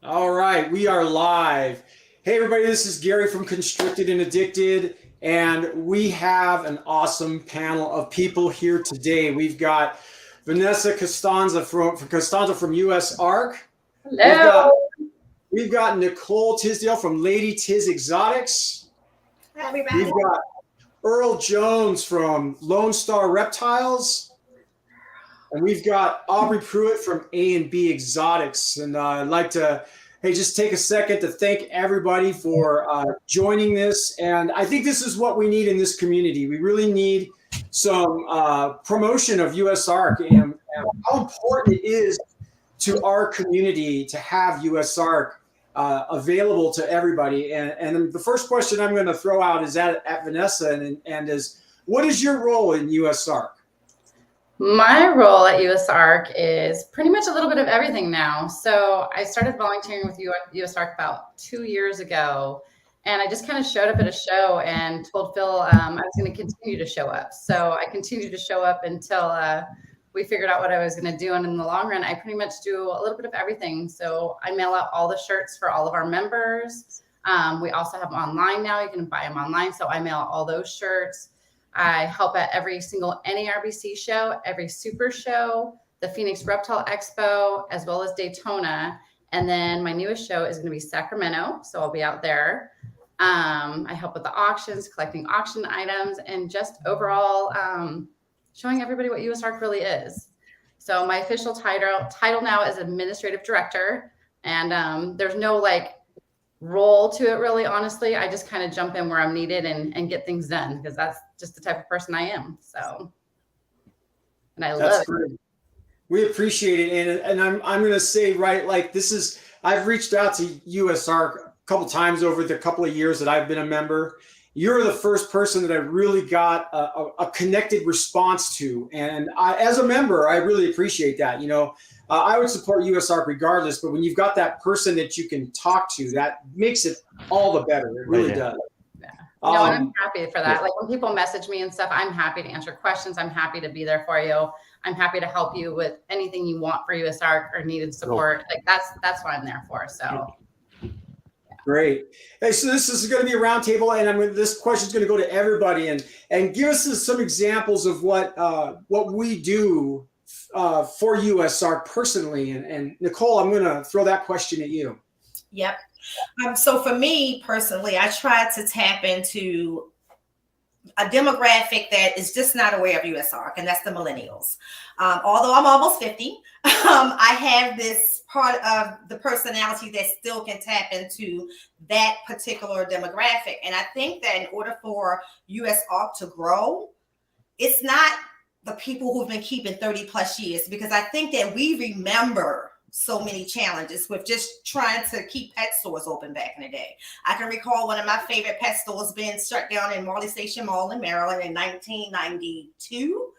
All right, we are live. Hey, everybody, this is Gary from Constricted and Addicted, and we have an awesome panel of people here today. We've got Vanessa Costanza from USARK. We've Hello. got we've got Nicole Tisdale from Lady Tiz Exotics. Everybody. We've got Earl Jones from Lone Star Reptiles. And we've got Aubrey Pruitt from A&B Exotics. And I'd like to, hey, just take a second to thank everybody for joining this. And I think this is what we need in this community. We really need some promotion of USARK and how important it is to our community to have USARK available to everybody. And the first question I'm going to throw out is at Vanessa and is, what is your role in USARK? My role at USARK is pretty much a little bit of everything now. So I started volunteering with USARK about 2 years ago, and I just kind of showed up at a show and told Phil I was going to continue to show up. So I continued to show up until we figured out what I was going to do. And in the long run, I pretty much do a little bit of everything. So I mail out all the shirts for all of our members. We also have them online now. You can buy them online. So I mail out all those shirts. I help at every single NARBC show, every super show, the Phoenix Reptile Expo, as well as Daytona. And then my newest show is going to be Sacramento. So I'll be out there. I help with the auctions, collecting auction items, and just overall showing everybody what USARK really is. So my official title now is Administrative Director. And there's no like role to it really, honestly. I just kind of jump in where I'm needed and get things done because that's just the type of person I am. So, and I love it. We appreciate it. And I'm going to say, right, like this is, I've reached out to USARK a couple times over the couple of years that I've been a member. You're the first person that I really got a connected response to. And as a member, I really appreciate that. You know, I would support USARK regardless, but when you've got that person that you can talk to, that makes it all the better. It really does. Yeah. No, I'm happy for that. Like when people message me and stuff, I'm happy to answer questions. I'm happy to be there for you. I'm happy to help you with anything you want for USARK or needed support. Like that's what I'm there for. So. Great. Hey, so this is going to be a roundtable, and this question is going to go to everybody, and give us some examples of what we do for USARK personally. And Nicole, I'm going to throw that question at you. Yep. So for me personally, I try to tap into a demographic that is just not aware of USARK, and that's the millennials. Although I'm almost 50, I have this part of the personality that still can tap into that particular demographic. And I think that in order for USARK to grow, it's not the people who've been keeping 30 plus years, because I think that we remember so many challenges with just trying to keep pet stores open back in the day. I can recall one of my favorite pet stores being shut down in Marley Station Mall in Maryland in 1992.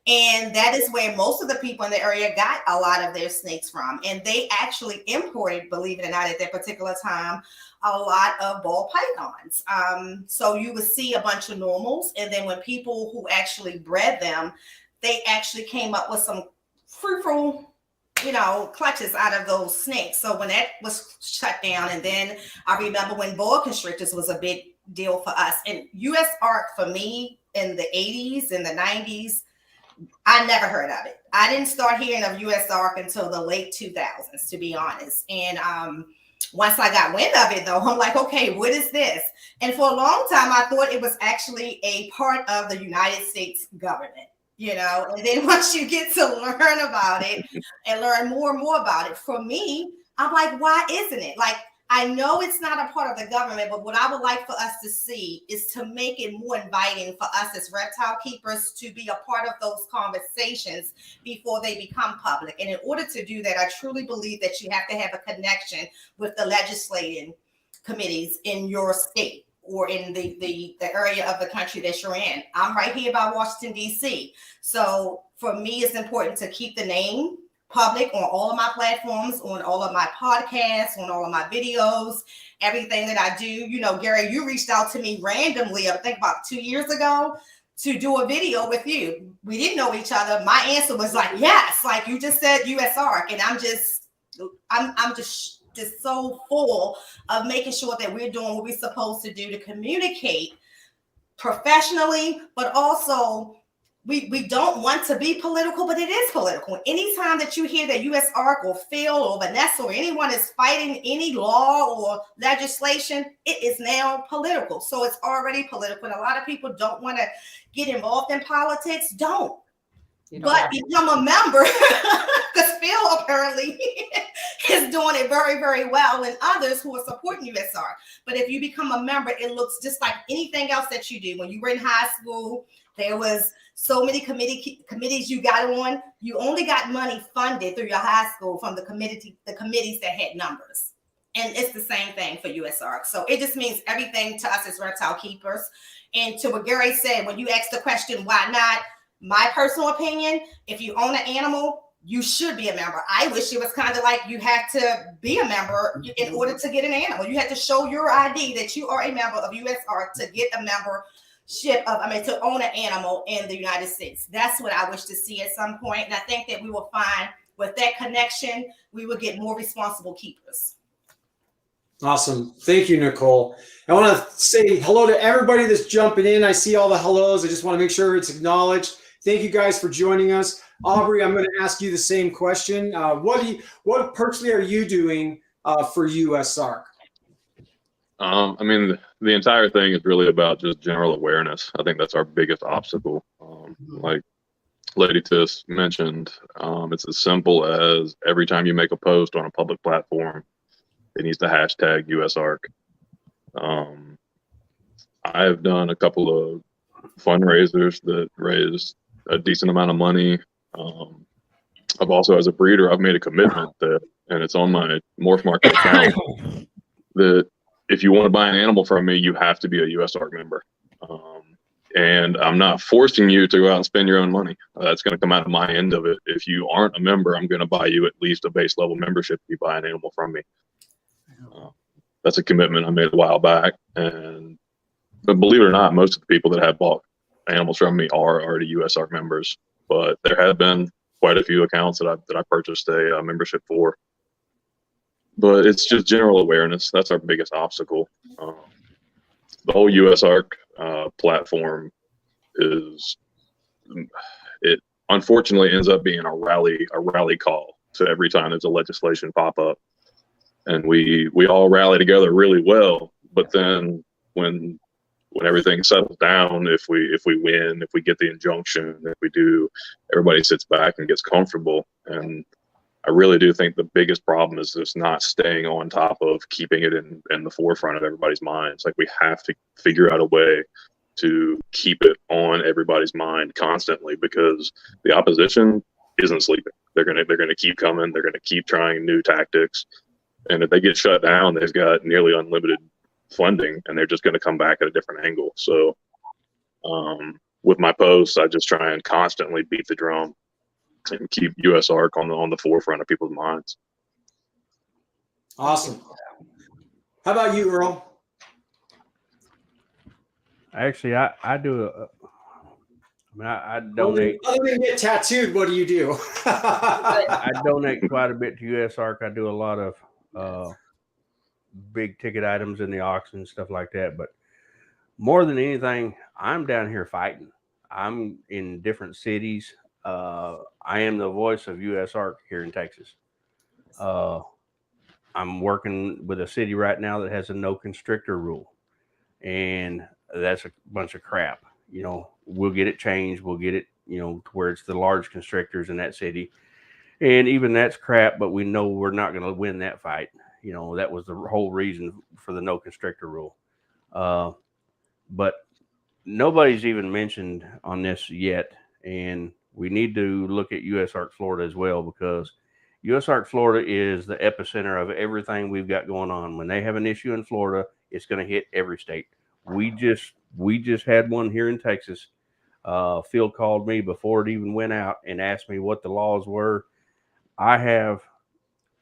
And that is where most of the people in the area got a lot of their snakes from. And they actually imported, believe it or not, at that particular time, a lot of ball pythons. So you would see a bunch of normals. And then when people who actually bred them, they actually came up with some fruitful, clutches out of those snakes. So when that was shut down, and then I remember when boa constrictors was a big deal for us. And USARK for me in the 80s and the 90s, I never heard of it. I didn't start hearing of USARK until the late 2000s, to be honest. And once I got wind of it, though, I'm like, okay, what is this? And for a long time, I thought it was actually a part of the United States government. And then once you get to learn about it and learn more and more about it, for me, I'm like, why isn't it? Like, I know it's not a part of the government, but what I would like for us to see is to make it more inviting for us as reptile keepers to be a part of those conversations before they become public. And in order to do that, I truly believe that you have to have a connection with the legislating committees in your state or in the area of the country that you're in. I'm right here by Washington, D.C. So for me, it's important to keep the name public on all of my platforms, on all of my podcasts, on all of my videos, everything that I do. Gary, you reached out to me randomly, I think about 2 years ago, to do a video with you. We didn't know each other. My answer was like, yes, like you just said USARK. And I'm just just so full of making sure that we're doing what we're supposed to do to communicate professionally, but also we don't want to be political, but it is political. Anytime that you hear that USARK or Phil or Vanessa or anyone is fighting any law or legislation, it is now political. So it's already political. And a lot of people don't want to get involved in politics. Don't. But become a member, because Phil apparently is doing it very, very well, and others who are supporting USARK. But if you become a member, it looks just like anything else that you do. When you were in high school, there was so many committees you got on. You only got money funded through your high school from the committees that had numbers. And it's the same thing for USARK. So it just means everything to us as reptile keepers. And to what Gary said, when you ask the question, why not? My personal opinion, if you own an animal, you should be a member. I wish it was kind of like you had to be a member in order to get an animal. You had to show your ID that you are a member of USARK to get a membership to own an animal in the United States. That's what I wish to see at some point. And I think that we will find with that connection, we will get more responsible keepers. Awesome. Thank you, Nicole. I want to say hello to everybody that's jumping in. I see all the hellos. I just want to make sure it's acknowledged. Thank you guys for joining us. Aubrey, I'm going to ask you the same question. What personally are you doing for USARK? The entire thing is really about just general awareness. I think that's our biggest obstacle. Like Lady Tiss mentioned, it's as simple as every time you make a post on a public platform, it needs to hashtag USARK. I have done a couple of fundraisers that raised a decent amount of money. I've also, as a breeder, I've made a commitment that, and it's on my Morph Market account, that if you want to buy an animal from me, you have to be a USARK member. And I'm not forcing you to go out and spend your own money. That's going to come out of my end of it. If you aren't a member, I'm going to buy you at least a base level membership if you buy an animal from me. That's a commitment I made a while back. But believe it or not, most of the people that have bought animals from me are already USARK members. But there have been quite a few accounts that I purchased a membership for. But it's just general awareness. That's our biggest obstacle. The whole USARK platform it unfortunately ends up being a rally call to every time there's a legislation pop up. And we all rally together really well, but then when everything settles down, if we win, if we get the injunction, if we do, everybody sits back and gets comfortable. And I really do think the biggest problem is just not staying on top of keeping it in the forefront of everybody's minds. Like, we have to figure out a way to keep it on everybody's mind constantly, because the opposition isn't sleeping. They're gonna keep coming. They're gonna keep trying new tactics. And if they get shut down, they've got nearly unlimited funding, and they're just going to come back at a different angle. So with my posts, I just try and constantly beat the drum and keep USARK on the forefront of people's minds. Awesome. How about you, Earl? Actually, I do I donate. Other than get tattooed, what do you do? I donate quite a bit to USARK. I do a lot of big ticket items in the auction, stuff like that. But more than anything, I'm down here fighting. I'm in different cities. I am the voice of USARK here in Texas. I'm working with a city right now that has a no constrictor rule, and that's a bunch of crap. You know, we'll get it changed. We'll get it, to where it's the large constrictors in that city. And even that's crap, but we know we're not going to win that fight. That was the whole reason for the no constrictor rule. But nobody's even mentioned on this yet. And we need to look at USARK Florida as well, because USARK Florida is the epicenter of everything we've got going on. When they have an issue in Florida, it's going to hit every state. We just had one here in Texas. Phil called me before it even went out and asked me what the laws were. I have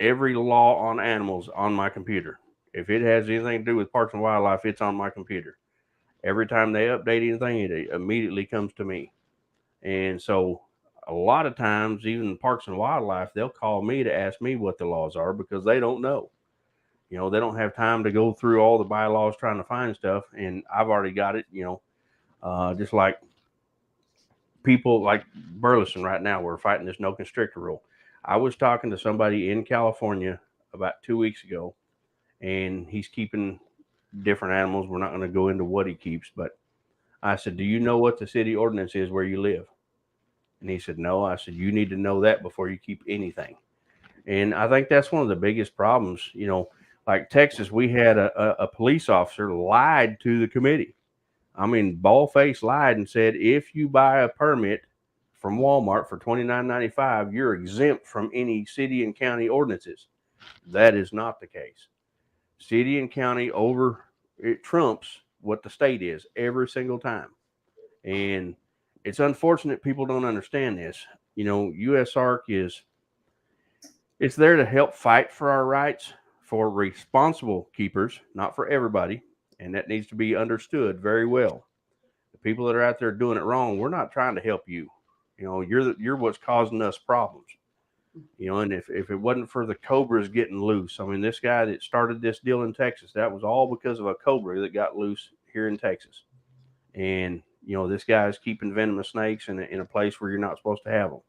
every law on animals on my computer. If it has anything to do with Parks and Wildlife, it's on my computer. Every time they update anything, it immediately comes to me. And so a lot of times, even Parks and Wildlife, they'll call me to ask me what the laws are, because they don't know. You know, they don't have time to go through all the bylaws trying to find stuff. And I've already got it, you know, just like people like Burleson right now, we're fighting this no constrictor rule. I was talking to somebody in California about 2 weeks ago, and he's keeping different animals. We're not going to go into what he keeps, but I said, do you know what the city ordinance is where you live? And he said, no. I said, you need to know that before you keep anything. And I think that's one of the biggest problems. You know, like Texas, we had a police officer lied to the committee. I mean, bald-faced lied and said, if you buy a permit from Walmart for $29.95, you're exempt from any city and county ordinances. That is not the case. City and county it trumps what the state is every single time. And it's unfortunate people don't understand this. You know, USARK it's there to help fight for our rights for responsible keepers, not for everybody. And that needs to be understood very well. The people that are out there doing it wrong, we're not trying to help you. You know, you're what's causing us problems. You know, and if it wasn't for the cobras getting loose, I mean, this guy that started this deal in Texas, that was all because of a cobra that got loose here in Texas. And, you know, this guy is keeping venomous snakes in a place where you're not supposed to have them.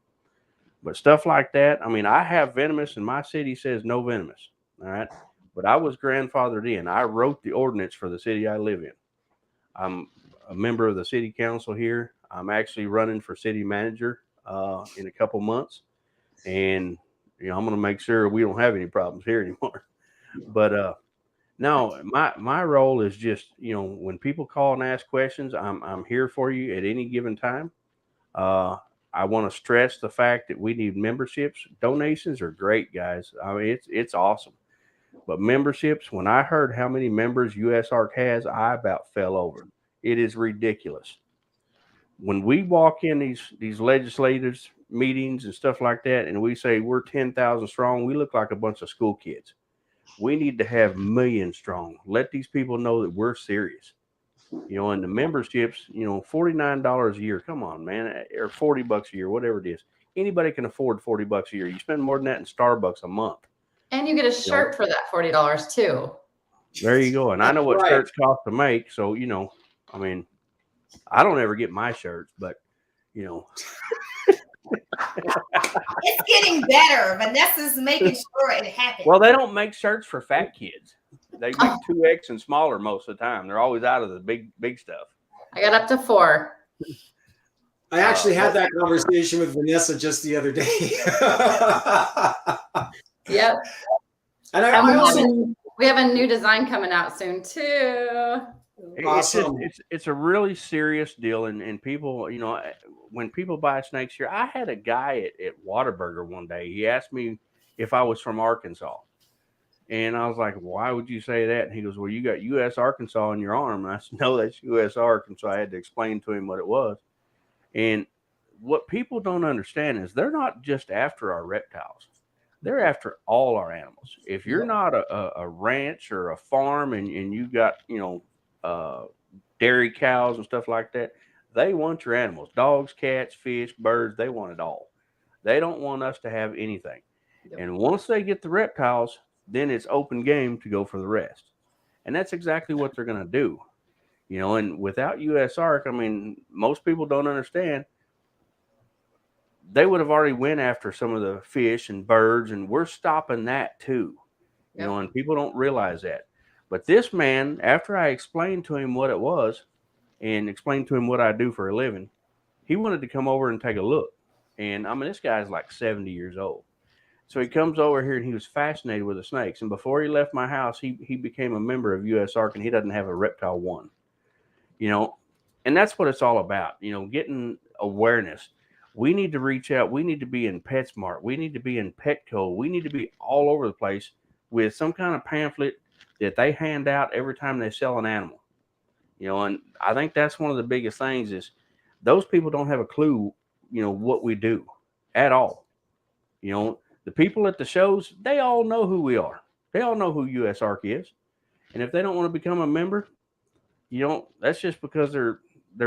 But stuff like that, I mean, I have venomous and my city says no venomous. All right. But I was grandfathered in. I wrote the ordinance for the city I live in. I'm a member of the city council here. I'm actually running for city manager in a couple months. And, you know, I'm going to make sure we don't have any problems here anymore. But no, my role is just, you know, when people call and ask questions, I'm here for you at any given time. I want to stress the fact that we need memberships. Donations are great, guys. I mean, it's awesome. But memberships, when I heard how many members USARK has, I about fell over. It is ridiculous. When we walk in these legislators meetings and stuff like that, and we say we're 10,000 strong, we look like a bunch of school kids. We need to have millions strong. Let these people know that we're serious. You know, and the memberships, you know, $49 a year. Come on, man, or $40 a year, whatever it is. Anybody can afford $40 a year. You spend more than that in Starbucks a month. And you get a shirt for that $40 too. There you go. And I know what Right. shirts cost to make. So, you know, I mean, I don't ever get my shirts, but, you know. It's getting better. Vanessa's making sure it happens. Well, they don't make shirts for fat kids. They make 2X and smaller most of the time. They're always out of the big stuff. I got up to 4. I actually had that conversation with Vanessa just the other day. Yep. And And we have a new design coming out soon too. Awesome. It's a really serious deal, and people, you know, when people buy snakes here, I had a guy at Whataburger one day. He asked me if I was from Arkansas, and I was like, "Why would you say that?" And he goes, "Well, you got U.S. Arkansas on your arm." And I said, "No, that's USARK." And so I had to explain to him what it was. And what people don't understand is they're not just after our reptiles. They're after all our animals. If you're not a ranch or a farm and you got, you know, dairy cows and stuff like that, they want your animals. Dogs, cats, fish, birds, they want it all. They don't want us to have anything. Yep. And once they get the reptiles, then it's open game to go for the rest. And that's exactly what they're going to do. You know, and without USARK, I mean, most people don't understand. They would have already went after some of the fish and birds, and we're stopping that too. You know, and people don't realize that. But this man, after I explained to him what it was and explained to him what I do for a living, he wanted to come over and take a look. And I mean, this guy's like 70 years old. So he comes over here and he was fascinated with the snakes. And before he left my house, he became a member of USARK, and he doesn't have a Reptile 1. You know, and that's what it's all about, you know, getting awareness. We need to reach out. We need to be in PetSmart. We need to be in Petco. We need to be all over the place with some kind of pamphlet that they hand out every time they sell an animal. You know, and I think that's one of the biggest things is those people don't have a clue, you know, what we do at all. You know, the people at the shows, they all know who we are. They all know who USARK is. And if they don't want to become a member, you know, that's just because they're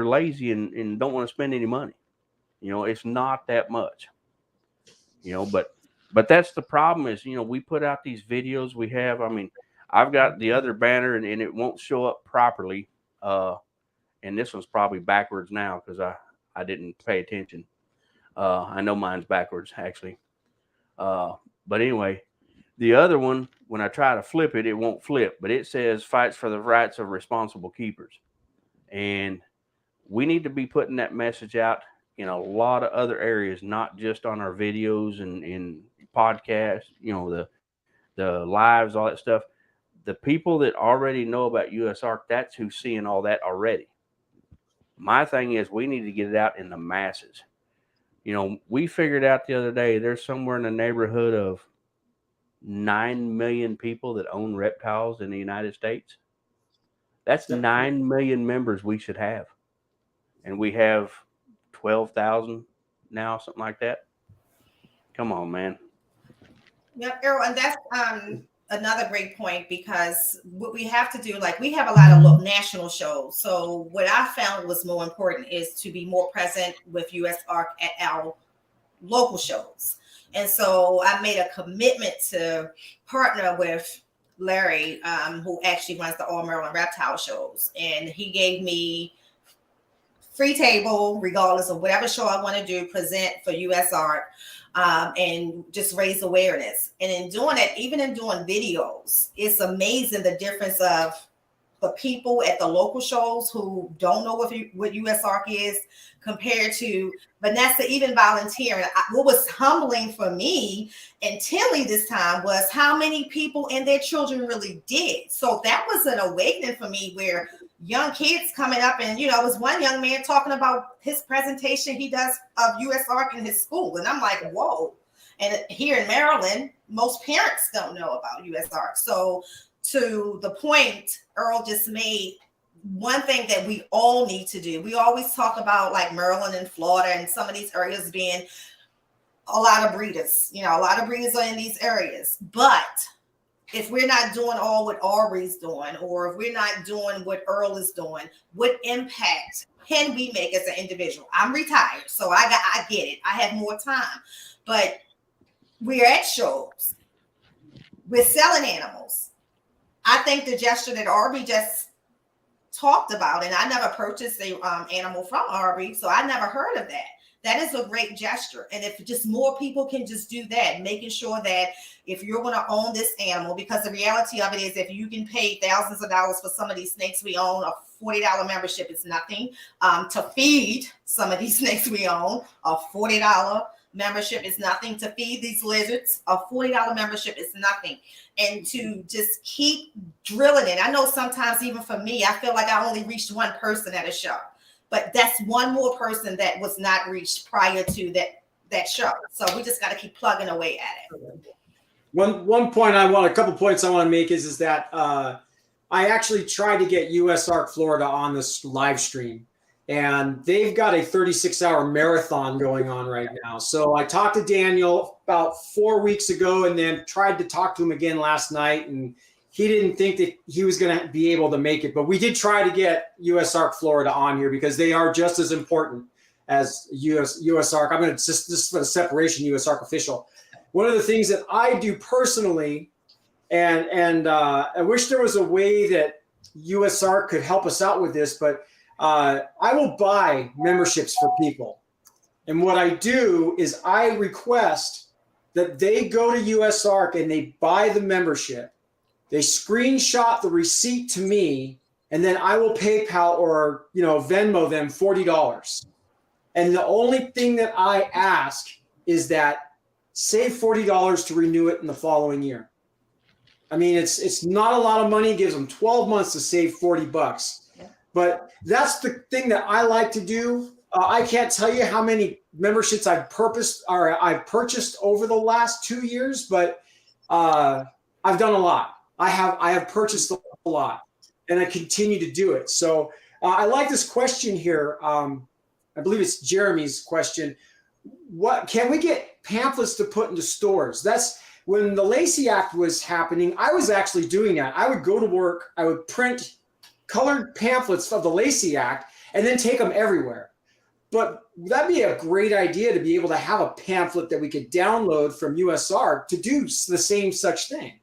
lazy and don't want to spend any money. You know, it's not that much. You know, but that's the problem is, you know, we put out these videos we have. I mean, I've got the other banner and it won't show up properly. And this one's probably backwards now because I didn't pay attention. I know mine's backwards actually. But anyway, the other one, when I try to flip it, it won't flip, but it says fights for the rights of responsible keepers. And we need to be putting that message out in a lot of other areas, not just on our videos and podcasts, you know, the lives, all that stuff. The people that already know about USARK, that's who's seeing all that already. My thing is we need to get it out in the masses. You know, we figured out the other day there's somewhere in the neighborhood of 9 million people that own reptiles in the United States. That's 9 million members we should have. And we have 12,000 now, something like that. Come on, man. Yep, Errol, and that's another great point, because what we have to do, like we have a lot of national shows. So what I found was more important is to be more present with USARK at our local shows. And so I made a commitment to partner with Larry, who actually runs the All Maryland Reptile shows. And he gave me free table, regardless of whatever show I want to do, present for USARK, and just raise awareness. And in doing it, even in doing videos, it's amazing the difference of the people at the local shows who don't know what USARK is compared to Vanessa even volunteering. What was humbling for me and Tilly this time was how many people and their children really did. So that was an awakening for me, where young kids coming up, and it was one young man talking about his presentation he does of USARK in his school, and I'm like, whoa. And here in Maryland, most parents don't know about USARK. So to the point Earl just made, one thing that we all need to do, we always talk about like Maryland and Florida and some of these areas being a lot of breeders, a lot of breeders are in these areas. But if we're not doing all what Aubrey's doing, or if we're not doing what Earl is doing, what impact can we make as an individual? I'm retired, so I get it. I have more time, but we're at shows. We're selling animals. I think the gesture that Aubrey just talked about, and I never purchased a animal from Aubrey, so I never heard of that. That is a great gesture. And if just more people can just do that, making sure that if you're going to own this animal, because the reality of it is if you can pay thousands of dollars for some of these snakes we own, a $40 membership is nothing. To feed some of these snakes we own, a $40 membership is nothing. To feed these lizards, a $40 membership is nothing. And to just keep drilling it. I know sometimes even for me, I feel like I only reached one person at a show. But that's one more person that was not reached prior to that show. So we just got to keep plugging away at it. One point a couple points I want to make is that I actually tried to get USARK Florida on this live stream, and they've got a 36-hour marathon going on right now. So I talked to Daniel about 4 weeks ago, and then tried to talk to him again last night, and he didn't think that he was going to be able to make it. But we did try to get USARK Florida on here because they are just as important as USARK. I'm going to just for the separation, USARK official. One of the things that I do personally, and I wish there was a way that USARK could help us out with this, but I will buy memberships for people. And what I do is I request that they go to USARK and they buy the membership. They screenshot the receipt to me, and then I will PayPal or Venmo them $40. And the only thing that I ask is that save $40 to renew it in the following year. I mean, it's not a lot of money. It gives them 12 months to save $40. But that's the thing that I like to do. I can't tell you how many memberships I've purchased over the last 2 years, but I've done a lot. I have purchased a lot, and I continue to do it. So I like this question here. I believe it's Jeremy's question. What can we get pamphlets to put into stores? That's when the Lacey Act was happening. I was actually doing that. I would go to work. I would print colored pamphlets of the Lacey Act and then take them everywhere. But that'd be a great idea to be able to have a pamphlet that we could download from USARK to do the same such thing.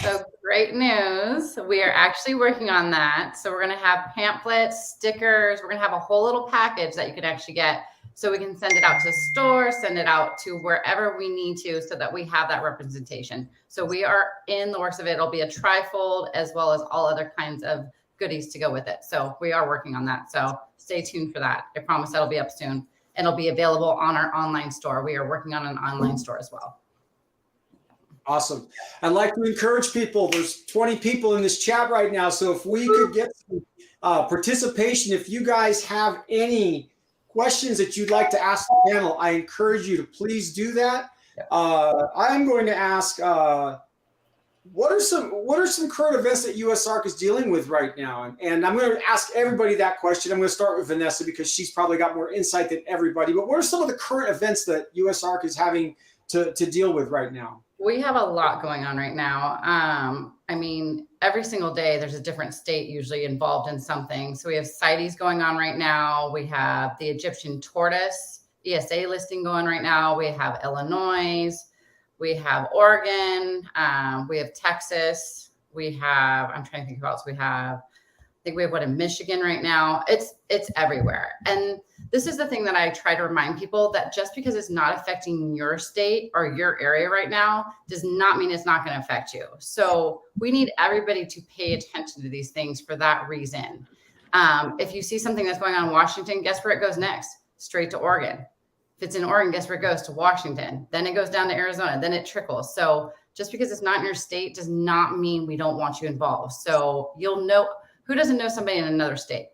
So great news. We are actually working on that. So we're going to have pamphlets, stickers. We're going to have a whole little package that you can actually get. So we can send it out to stores, send it out to wherever we need to so that we have that representation. So we are in the works of it. It'll be a trifold as well as all other kinds of goodies to go with it. So we are working on that. So stay tuned for that. I promise that'll be up soon. And it'll be available on our online store. We are working on an online store as well. Awesome. I'd like to encourage people. There's 20 people in this chat right now. So if we could get some participation, if you guys have any questions that you'd like to ask the panel, I encourage you to please do that. I'm going to ask, what are some current events that USARK is dealing with right now? And I'm going to ask everybody that question. I'm going to start with Vanessa because she's probably got more insight than everybody. But what are some of the current events that USARK is having to deal with right now? We have a lot going on right now. I mean, every single day there's a different state usually involved in something. So we have CITES going on right now. We have the Egyptian tortoise ESA listing going right now. We have Illinois. We have Oregon. We have Texas. We have, I'm trying to think who else we have. I think we have one in Michigan right now. It's everywhere. And this is the thing that I try to remind people, that just because it's not affecting your state or your area right now does not mean it's not going to affect you. So we need everybody to pay attention to these things for that reason. If you see something that's going on in Washington, guess where it goes next? Straight to Oregon. If it's in Oregon, guess where it goes? To Washington. Then it goes down to Arizona. Then it trickles. So just because it's not in your state does not mean we don't want you involved. So you'll know. Who doesn't know somebody in another state?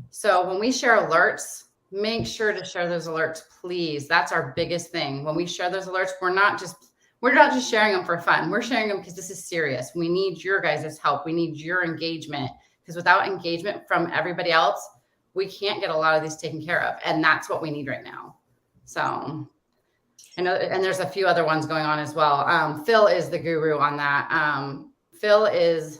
So when we share alerts, make sure to share those alerts, please. That's our biggest thing. When we share those alerts, we're not just sharing them for fun. We're sharing them because this is serious. We need your guys' help. We need your engagement, because without engagement from everybody else, we can't get a lot of these taken care of. And that's what we need right now. So I know, and there's a few other ones going on as well. Phil is the guru on that. Phil is,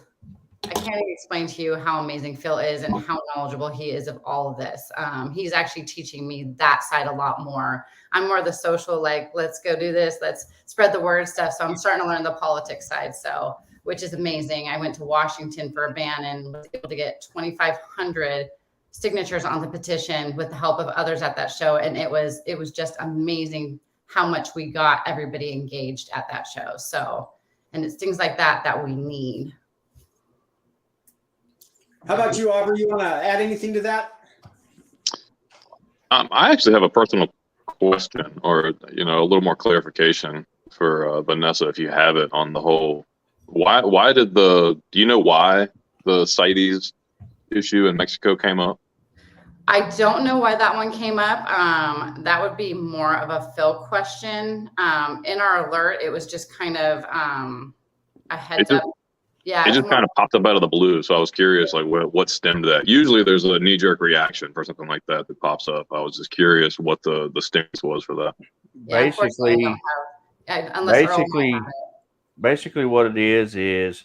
I can't even explain to you how amazing Phil is and how knowledgeable he is of all of this. He's actually teaching me that side a lot more. I'm more the social, like, let's go do this, let's spread the word stuff. So I'm starting to learn the politics side, so, which is amazing. I went to Washington for a ban and was able to get 2,500 signatures on the petition with the help of others at that show. And it was just amazing how much we got everybody engaged at that show. So, and it's things like that that we need. How about you, Aubrey? You want to add anything to that? I actually have a personal question, or a little more clarification for Vanessa, if you have it, on the whole. Why did do you know why the CITES issue in Mexico came up? I don't know why that one came up. That would be more of a Phil question. In our alert, it was just kind of a heads up. Yeah, it just kind of popped up out of the blue. So I was curious, like, what stemmed that? Usually there's a knee-jerk reaction for something like that pops up. I was just curious what the stance was for that. Yeah, basically what it is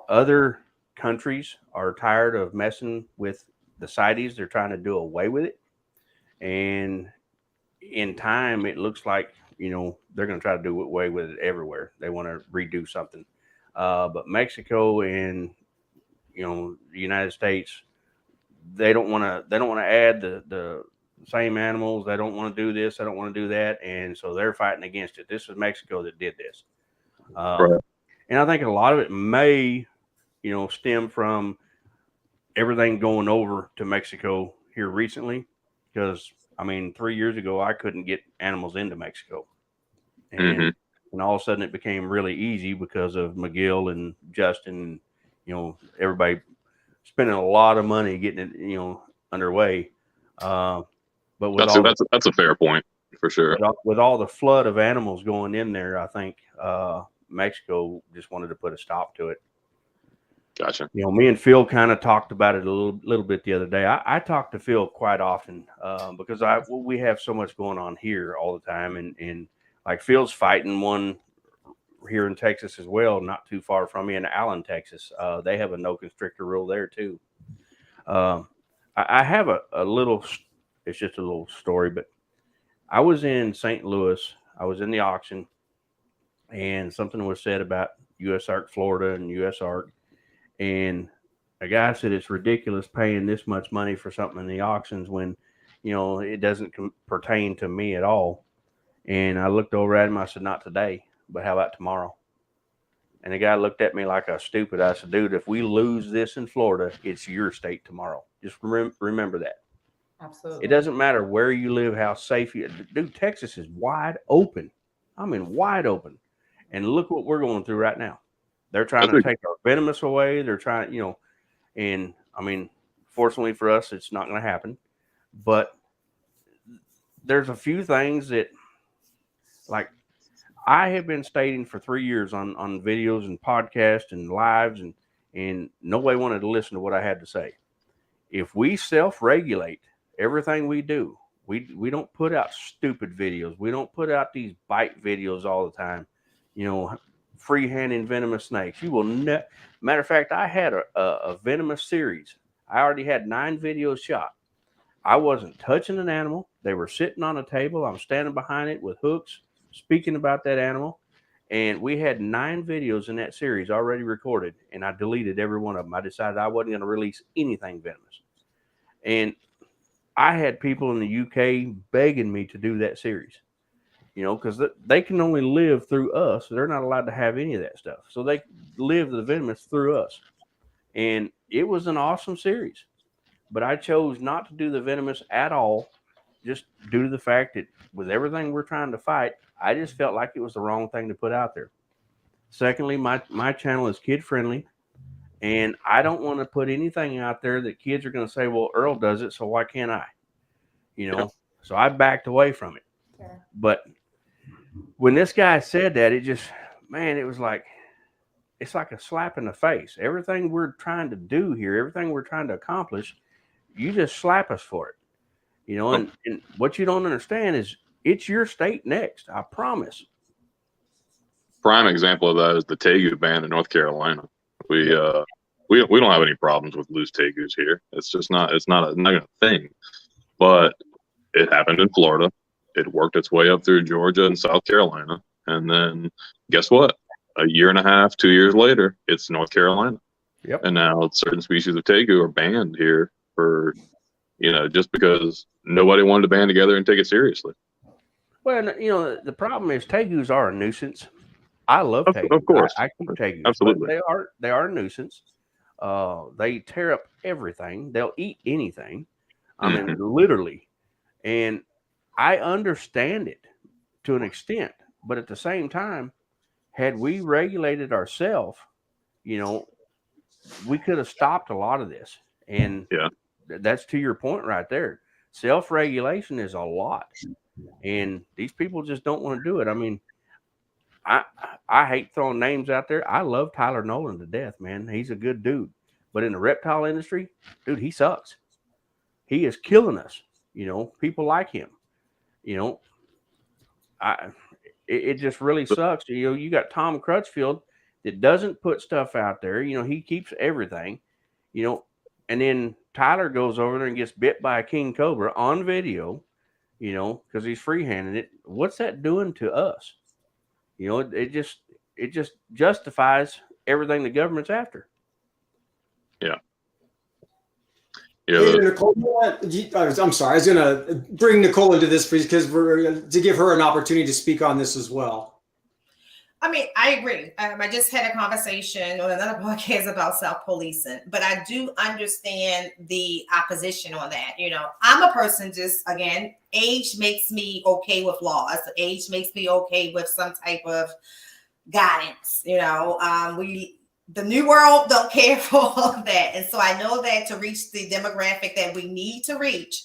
other countries are tired of messing with the CITES. They're trying to do away with it. And in time, it looks like, they're going to try to do away with it everywhere. They want to redo something. But Mexico and the United States, they don't want to add the same animals. They don't want to do this. They don't want to do that, and so they're fighting against it. This was Mexico that did this, right. And I think a lot of it may stem from everything going over to Mexico here recently, because 3 years ago I couldn't get animals into Mexico, and and all of a sudden it became really easy because of McGill and Justin, everybody spending a lot of money getting it, underway. But that's a fair point for sure. With all the flood of animals going in there, I think Mexico just wanted to put a stop to it. Gotcha. Me and Phil kind of talked about it a little bit the other day. I talk to Phil quite often because we have so much going on here all the time, and like Phil's fighting one here in Texas as well, not too far from me in Allen, Texas. They have a no constrictor rule there too. I have a little, it's just a little story, but I was in St. Louis. I was in the auction, and something was said about, USARK Florida and USARK, and a guy said it's ridiculous paying this much money for something in the auctions when, it doesn't pertain to me at all. And I looked over at him. I said, not today, but how about tomorrow? And the guy looked at me like I was stupid. I said, dude, if we lose this in Florida, it's your state tomorrow. Just remember that. Absolutely. It doesn't matter where you live, how safe you. Dude, Texas is wide open. I mean, wide open. And look what we're going through right now. They're trying to take our venomous away. They're trying, and I mean, fortunately for us, it's not going to happen. But there's a few things that, like, I have been stating for 3 years on videos and podcasts and lives, and nobody wanted to listen to what I had to say. If we self-regulate everything we do, we don't put out stupid videos. We don't put out these bite videos all the time. Free-handing venomous snakes. You will matter of fact, I had a venomous series. I already had 9 videos shot. I wasn't touching an animal. They were sitting on a table. I'm standing behind it with hooks, speaking about that animal. And we had 9 videos in that series already recorded, and I deleted every one of them. I decided I wasn't going to release anything venomous. And I had people in the UK begging me to do that series, because they can only live through us. They're not allowed to have any of that stuff. So they live the venomous through us. And it was an awesome series. But I chose not to do the venomous at all, just due to the fact that with everything we're trying to fight, I just felt like it was the wrong thing to put out there. Secondly, my channel is kid friendly, and I don't want to put anything out there that kids are going to say, well, Earl does it, so why can't I? So I backed away from it. Yeah. But when this guy said that, it just, man, it was like, it's like a slap in the face. Everything we're trying to do here, everything we're trying to accomplish, you just slap us for it. And what you don't understand is it's your state next. I promise. Prime example of that is the tegu ban in North Carolina. We don't have any problems with loose tegus here. It's just not a thing. But it happened in Florida. It worked its way up through Georgia and South Carolina, and then guess what? A year and a half, 2 years later, it's North Carolina. Yep. And now certain species of tegu are banned here for, just because nobody wanted to band together and take it seriously. Well, the problem is tegus are a nuisance. I love tegus. Of course. I keep tegus. Absolutely. But they are a nuisance. They tear up everything. They'll eat anything. I mean, literally. And I understand it to an extent. But at the same time, had we regulated ourselves, we could have stopped a lot of this. And that's to your point right there. Self-regulation is a lot. And these people just don't want to do it. I mean, I hate throwing names out there. I love Tyler Nolan to death, man. He's a good dude. But in the reptile industry, dude, he sucks. He is killing us. People like him. It just really sucks. You got Tom Crutchfield that doesn't put stuff out there. He keeps everything, and then Tyler goes over there and gets bit by a king cobra on video, because he's freehanding it. What's that doing to us? It just justifies everything the government's after. Yeah. Hey, Nicole, I'm sorry. I was going to bring Nicole into this because to give her an opportunity to speak on this as well. I mean, I agree. I just had a conversation on another podcast about self-policing, but I do understand the opposition on that. I'm a person again, age makes me okay with laws. Age makes me okay with some type of guidance. The new world don't care for all of that. And so I know that to reach the demographic that we need to reach,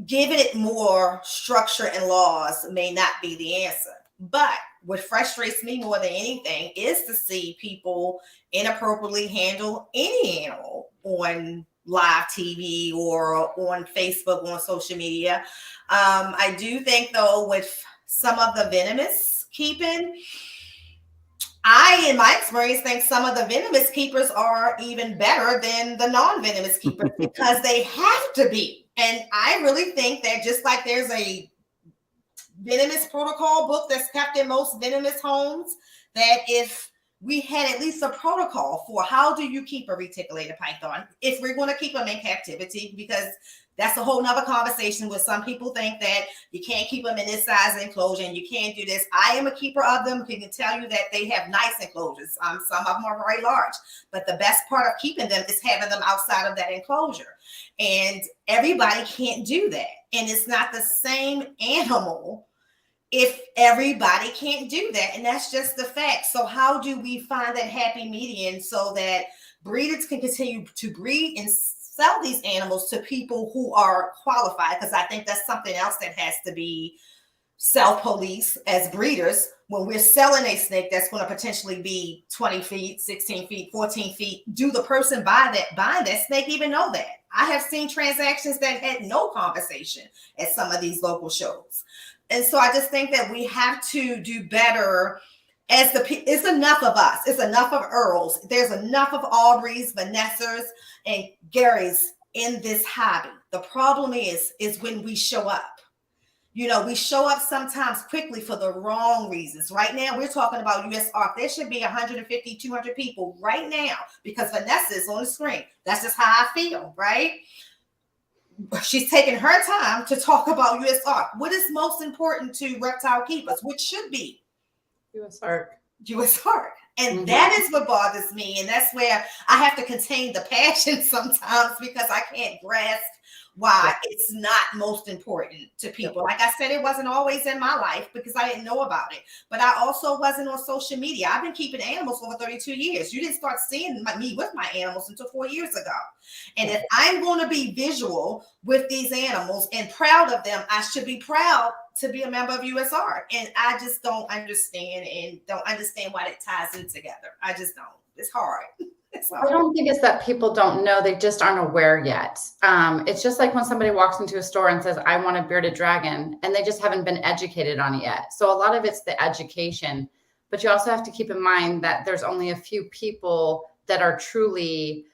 giving it more structure and laws may not be the answer. But what frustrates me more than anything is to see people inappropriately handle any animal on live TV or on Facebook, on social media. I do think, though, with some of the venomous keeping, in my experience, think some of the venomous keepers are even better than the non-venomous keepers because they have to be. And I really think that just like there's a venomous protocol book that's kept in most venomous homes, that if we had at least a protocol for how do you keep a reticulated python if we're going to keep them in captivity, because that's a whole nother conversation where some people think that you can't keep them in this size enclosure and you can't do this. I am a keeper of them. I can tell you that they have nice enclosures. Some of them are very large, but the best part of keeping them is having them outside of that enclosure. And everybody can't do that. And it's not the same animal if everybody can't do that. And that's just the fact. So how do we find that happy median so that breeders can continue to breed and sell these animals to people who are qualified? Because I think that's something else that has to be self-police as breeders. When we're selling a snake that's going to potentially be 20 feet, 16 feet, 14 feet, do the person buying that snake even know that? I have seen transactions that had no conversation at some of these local shows. And so I just think that we have to do better. It's enough of us. It's enough of Earls. There's enough of Aubreys, Vanessas, and Garys in this hobby. The problem is when we show up. You know, we show up sometimes quickly for the wrong reasons. Right now, we're talking about USARK. There should be 150, 200 people right now because Vanessa is on the screen. That's just how I feel, right? She's taking her time to talk about USARK. What is most important to reptile keepers, which should be USARK. And that is what bothers me. And that's where I have to contain the passion sometimes because I can't grasp why it's not most important to people. Like I said, it wasn't always in my life because I didn't know about it. But I also wasn't on social media. I've been keeping animals for over 32 years. You didn't start seeing me with my animals until 4 years ago. And if I'm going to be visual with these animals and proud of them, I should be proud to be a member of USARK. And I just don't understand why that ties in together. I just don't. It's hard. I don't think it's that people don't know. They just aren't aware yet. It's just like when somebody walks into a store and says, I want a bearded dragon, and they just haven't been educated on it yet. So a lot of it's the education, but you also have to keep in mind that there's only a few people that are truly,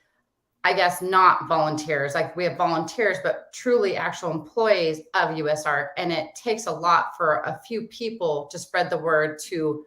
I guess, not volunteers. Like we have volunteers, but truly actual employees of USARK. And it takes a lot for a few people to spread the word to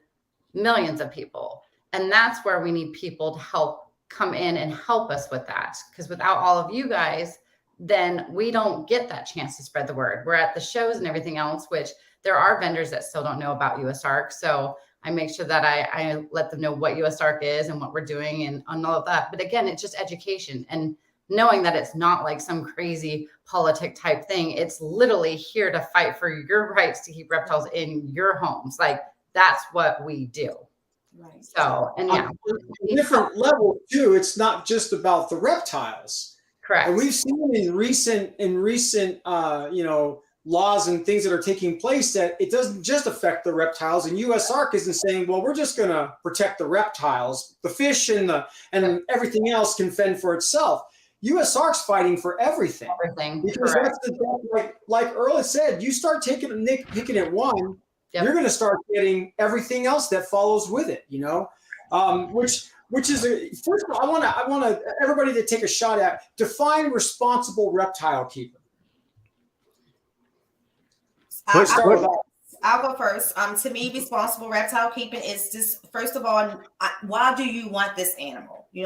millions of people. And that's where we need people to help come in and help us with that. Because without all of you guys, then we don't get that chance to spread the word. We're at the shows and everything else, which there are vendors that still don't know about USARK. So I make sure that I let them know what USARK is and what we're doing and all of that. But again, it's just education and knowing that it's not like some crazy politic type thing. It's literally here to fight for your rights to keep reptiles in your homes. Like that's what we do. Right. So, and yeah, different level too. It's not just about the reptiles. correct. And we've seen in recent laws and things that are taking place that it doesn't just affect the reptiles. And USARK isn't saying, well, we're just going to protect the reptiles, the fish and everything else can fend for itself. USARK's fighting for everything. Because correct. that's like Earl said, you start picking at one. Yep. You're going to start getting everything else that follows with it, which is first of all, I want everybody to take a shot at define responsible reptile keeper. I'll go first. To me, responsible reptile keeping is just, first of all, why do you want this animal? Find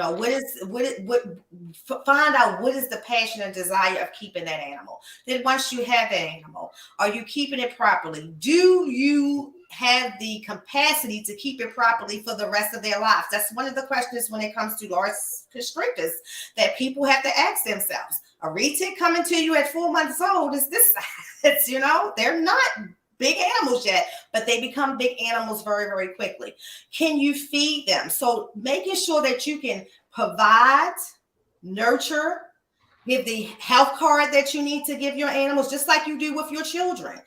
out what is the passion and desire of keeping that animal. Then once you have that animal, are you keeping it properly? Do you have the capacity to keep it properly for the rest of their lives? That's one of the questions when it comes to large constrictors that people have to ask themselves. A retic coming to you at 4 months old is this size, they're not big animals yet, but they become big animals very, very quickly. Can you feed them? So making sure that you can provide, nurture, give the health card that you need to give your animals, just like you do with your children.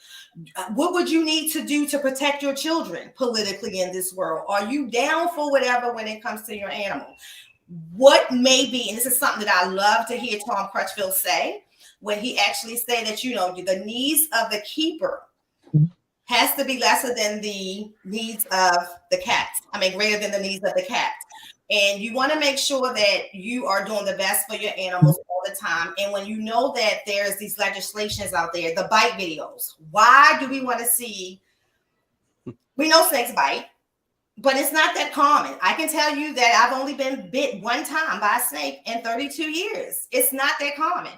What would you need to do to protect your children politically in this world? Are you down for whatever when it comes to your animal? What may be, and this is something that I love to hear Tom Crutchfield say, when he actually say that, the needs of the keeper has to be lesser than the needs of the cat. Greater than the needs of the cat. And you want to make sure that you are doing the best for your animals all the time. And when you know that there's these legislations out there, the bite videos, why do we want to see, we know snakes bite. But it's not that common. I can tell you that I've only been bit one time by a snake in 32 years. It's not that common.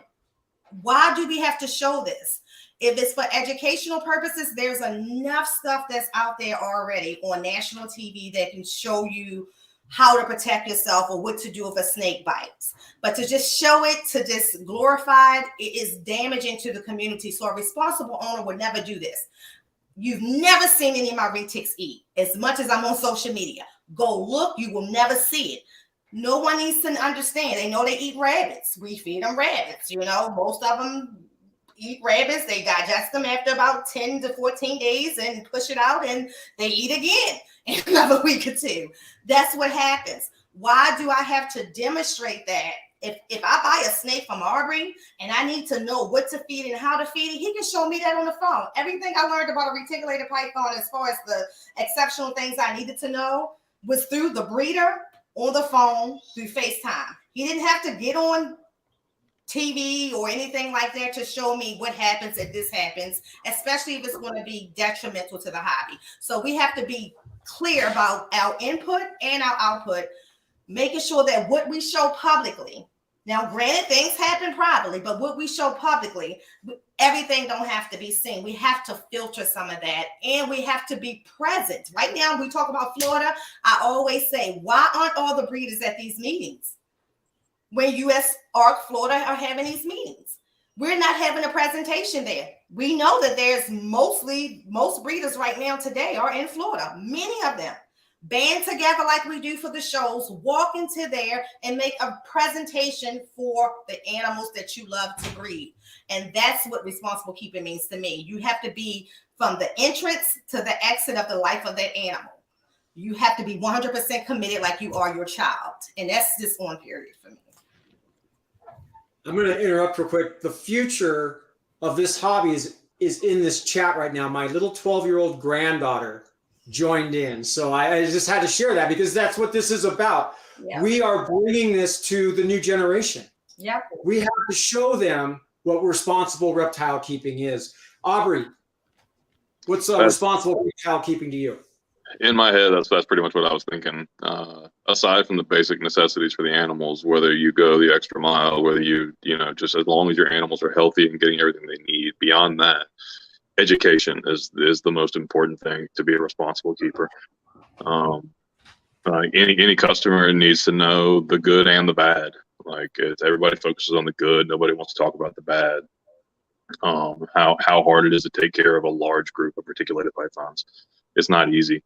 Why do we have to show this? If it's for educational purposes, there's enough stuff that's out there already on national TV that can show you how to protect yourself or what to do if a snake bites. But to just show it, to just glorify it is damaging to the community. So a responsible owner would never do this. You've never seen any of my retics eat. As much as I'm on social media, go look, you will never see it. No one needs to understand. They know they eat rabbits. We feed them rabbits. You know, most of them eat rabbits. They digest them after about 10 to 14 days and push it out, and they eat again in another week or two. That's what happens. Why do I have to demonstrate that? If I buy a snake from Aubrey and I need to know what to feed and how to feed it, he can show me that on the phone. Everything I learned about a reticulated python, as far as the exceptional things I needed to know, was through the breeder, on the phone, through FaceTime. He didn't have to get on TV or anything like that to show me what happens if this happens, especially if it's going to be detrimental to the hobby. So we have to be clear about our input and our output, making sure that what we show publicly, now granted things happen privately, but what we show publicly, everything don't have to be seen. We have to filter some of that, and we have to be present. Right now, we talk about Florida. I always say, why aren't all the breeders at these meetings? When USARK Florida are having these meetings, we're not having a presentation there. We know that there's most breeders right now today are in Florida, many of them. Band together like we do for the shows, walk into there and make a presentation for the animals that you love to breed. And that's what responsible keeping means to me. You have to be from the entrance to the exit of the life of that animal. You have to be 100% committed like you are your child. And that's just on period for me. I'm going to interrupt real quick. The future of this hobby is in this chat right now. My little 12-year-old granddaughter joined in. So I just had to share that because that's what this is about. Yep. We are bringing this to the new generation. Yep. We have to show them what responsible reptile keeping is. Aubrey, what's responsible reptile keeping to you? In my head, that's pretty much what I was thinking. Aside from the basic necessities for the animals, whether you go the extra mile, whether you just as long as your animals are healthy and getting everything they need, beyond that, education is the most important thing to be a responsible keeper. Any customer needs to know the good and the bad. Like everybody focuses on the good, nobody wants to talk about the bad. How hard it is to take care of a large group of reticulated pythons. It's not easy.